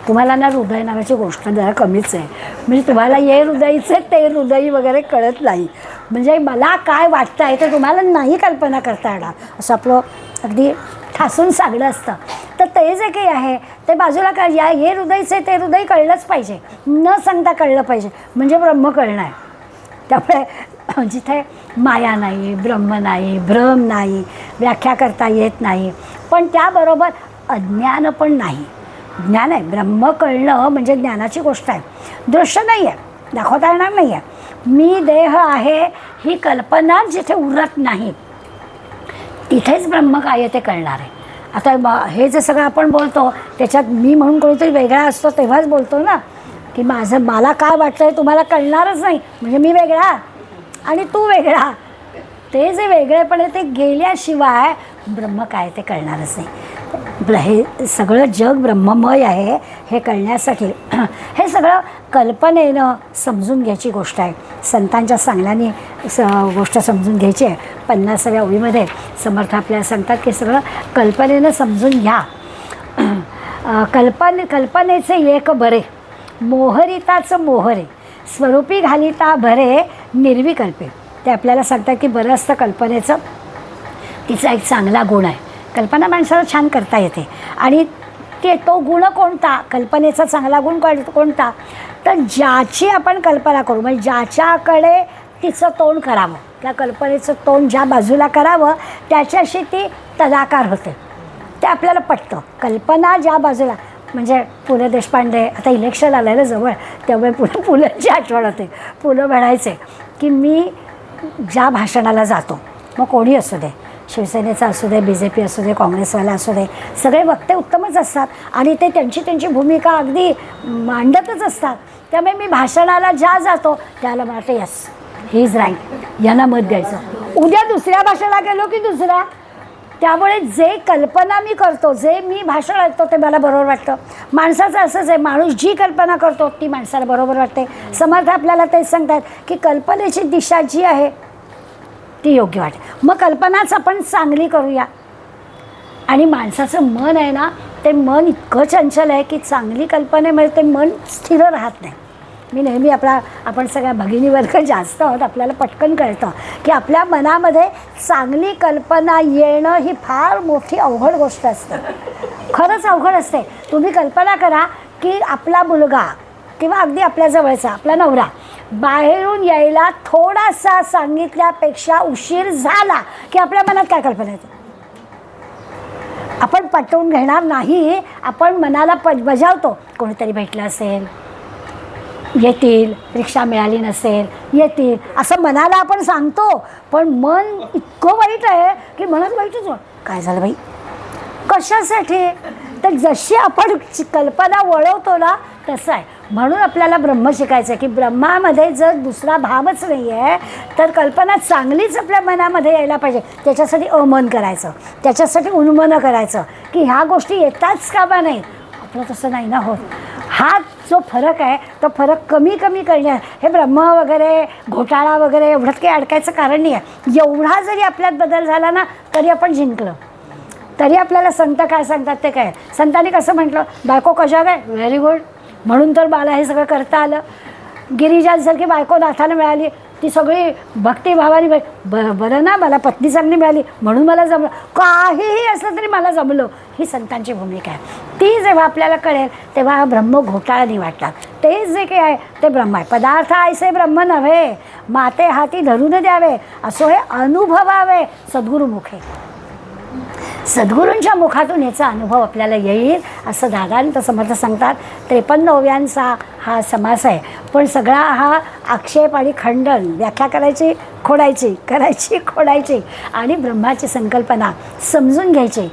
तुम्हाला ना हृदय नावाची गोष्ट जरा कमीच आहे. म्हणजे तुम्हाला हे हृदयचे ते हृदयी वगैरे कळत नाही. म्हणजे मला काय वाटतं आहे ते तुम्हाला नाही कल्पना करता येणार, असं आपलं अगदी ठासून सांगणं असतं. तर ते जे काही आहे ते बाजूला काय, या हे हृदयचे ते हृदय कळलंच पाहिजे, न सांगता कळलं पाहिजे, म्हणजे ब्रह्म कळणं आहे. त्यामुळे जिथे माया नाही, ब्रह्म नाही, भ्रम नाही, व्याख्या करता येत नाही, पण त्याबरोबर अज्ञान पण नाही. ज्ञान आहे, ब्रह्म कळणं म्हणजे ज्ञानाची गोष्ट आहे. दृश्य नाही आहे, दाखवता येणार नाही आहे. मी देह आहे ही कल्पना जिथे उरत नाही तिथेच ब्रह्म काय आहे ते कळणार आहे. आता हे जे सगळं आपण बोलतो त्याच्यात मी म्हणून कोणीतरी वेगळा असतो तेव्हाच बोलतो ना, की मला काय वाटतं आहे तुम्हाला कळणारच नाही, म्हणजे मी वेगळा आणि तू वेगळा. ते जे वेगळेपण आहे ते गेल्याशिवाय ब्रह्म काय ते कळणारच नाही. हे सगळं जग ब्रह्ममय आहे हे कळण्यासाठी हे सगळं कल्पनेनं समजून घ्यायची गोष्ट आहे. संतांच्या सांगण्याने गोष्ट समजून घ्यायची आहे. 50व्या ओळीमध्ये समर्थ आपल्याला सांगतात की सगळं कल्पनेनं समजून घ्या. कल्पनेचे एक बरे, मोहरिताचं मोहरे, स्वरूपी घालिता भरे निर्विकल्पे. ते आपल्याला सांगतात की बरं असतं कल्पनेचं, तिचा एक चांगला गुण आहे. कल्पना माणसाला छान करता येते. आणि तो गुण कोणता, कल्पनेचा चांगला गुण कोणता, तर ज्याची आपण कल्पना करू, म्हणजे ज्याच्याकडे तिचं तोंड करावं, त्या कल्पनेचं तोंड ज्या बाजूला करावं त्याच्याशी ती तदाकार होते, ते आपल्याला पटतं. कल्पना ज्या बाजूला, म्हणजे पु ल देशपांडे, आता इलेक्शन आलेलं जवळ त्यामुळे पुलंची आठवण होते. पुलं म्हणायचे की मी ज्या भाषणाला जातो, मग कोणी असू दे, शिवसेनेचा असू दे, BJP असू दे, काँग्रेसवाला असू दे, सगळे वक्ते उत्तमच असतात आणि ते त्यांची भूमिका अगदी मांडतच असतात. त्यामुळे मी भाषणाला ज्या जातो त्याला मला वाटतं यस ही इज राईट, यांना मत द्यायचं. उद्या दुसऱ्या भाषणाला गेलो की दुसऱ्या. त्यामुळे जे कल्पना मी करतो, जे मी भाषण ऐकतो ते मला बरोबर वाटतं. माणसाचं असंच आहे, माणूस जी कल्पना करतो ती माणसाला बरोबर वाटते. समर्थ आपल्याला तेच सांगतात की कल्पनेची दिशा जी आहे ती योग्य वाटते. मग कल्पनाच आपण चांगली करूया. आणि माणसाचं मन आहे ना, ते मन इतकं चंचल आहे की चांगली कल्पनेमध्ये ते मन स्थिर राहत नाही. मी नेहमी आपण सगळ्या भगिनी वर्ग जास्त आहोत, आपल्याला पटकन कळतं की आपल्या मनामध्ये चांगली कल्पना येणं ही फार मोठी अवघड गोष्ट असते. खरंच अवघड असते. तुम्ही कल्पना करा की आपला मुलगा किंवा अगदी आपल्या जवळचा आपला नवरा बाहेरून यायला थोडासा सांगितल्यापेक्षा उशीर झाला की आपल्या मनात काय कल्पना येते? आपण पटवून घेणार नाही, आपण मनाला बजावतो. कोणीतरी भेटलं असेल, येतील, रिक्षा मिळाली नसेल, येतील, असं मनाला आपण सांगतो. पण मन इतकं वाईट आहे की मनात वाईटच, काय झालं बाई, कशासाठी? तर जशी आपण कल्पना वळवतो ना तसं आहे. म्हणून आपल्याला ब्रह्म शिकायचं आहे की ब्रह्मामध्ये जर दुसरा भावच नाही आहे तर कल्पना चांगलीच आपल्या मनामध्ये यायला पाहिजे. त्याच्यासाठी अमन करायचं, त्याच्यासाठी उन्मन करायचं की ह्या गोष्टी येताच कामा नाही. आपलं तसं नाही ना होत. हा जो फरक आहे तो फरक कमी कमी करणे. हे ब्रह्म वगैरे घोटाळा वगैरे एवढ्यात काही अडकायचं कारण नाही आहे. एवढा जरी आपल्यात बदल झाला ना तरी आपण जिंकलं. तरी आपल्याला संत काय सांगतात ते काय. संतांनी कसं म्हटलं, बायको कशा काय, व्हेरी गुड, म्हणून तर मला हे सगळं करता आलं. गिरिजांसारखी बायको नाथानं मिळाली, ती सगळी भक्तिभावाने बरं ना, मला पत्नी चांगली मिळाली म्हणून मला जमलं. काहीही असलं तरी मला जमलं, ही संतांची भूमिका आहे. ती जेव्हा आपल्याला कळेल तेव्हा ब्रह्म घोटाळा नाही वाटणार. ते जे काही आहे ते ब्रह्म आहे. पदार्थ ऐसे ब्रह्म नव्हे, माते हाती धरून द्यावे, असो हे अनुभवावे सद्गुरुमुखे. सद्गुरूंच्या मुखातून याचा अनुभव आपल्याला येईल असं दादांत समर्थ सांगतात. 53 ओव्यांचा हा समास आहे. पण सगळा हा आक्षेप आणि खंडन, व्याख्या करायची खोडायची, करायची खोडायची आणि ब्रह्माची संकल्पना समजून घ्यायची,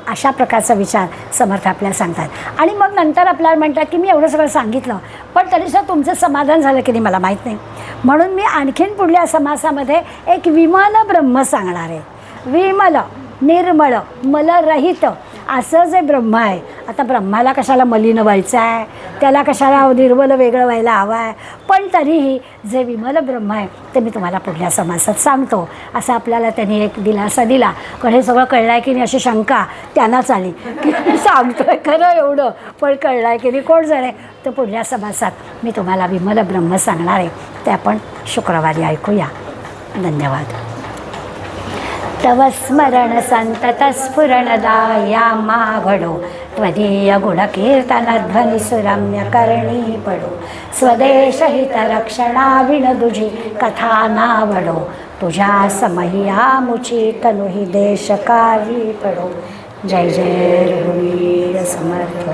अशा प्रकारचा विचार समर्थ आपल्याला सांगतात. आणि मग नंतर आपल्याला म्हणतात की मी एवढं सगळं सांगितलं पण तरीसुद्धा तुमचं समाधान झालं की नाही मला माहीत नाही. म्हणून मी आणखीन पुढल्या समासामध्ये एक विमल ब्रह्म सांगणार आहे. विमल, निर्मळ, मलरहित असं जे ब्रह्म आहे. आता ब्रह्माला कशाला मलिन व्हायचं आहे, त्याला कशाला निर्मल वेगळं व्हायला हवं आहे. पण तरीही जे विमल ब्रह्म आहे ते मी तुम्हाला पुढल्या समासात सांगतो असं आपल्याला त्यांनी एक दिलासा दिला. पण हे सगळं कळलं आहे की नाही अशी शंका त्यांनाच आली की सांगतो आहे खरं एवढं पण कळलं आहे की नाही कोण जाणे. तर पुढल्या समासात मी तुम्हाला विमल ब्रह्म सांगणार आहे. ते आपण शुक्रवारी ऐकूया. धन्यवाद. तव स्मरण संतत स्फुरणदाया माघडो, त्वदीय गुणकीर्तनध्वनि सुरम्य करणी पडो. स्वदेशहित रक्षणा विणदुजी कथा नावडो, तुझ्या समहिया मुची तनुहि देशकारी पडो. जय जय रघुवीर समर्थ.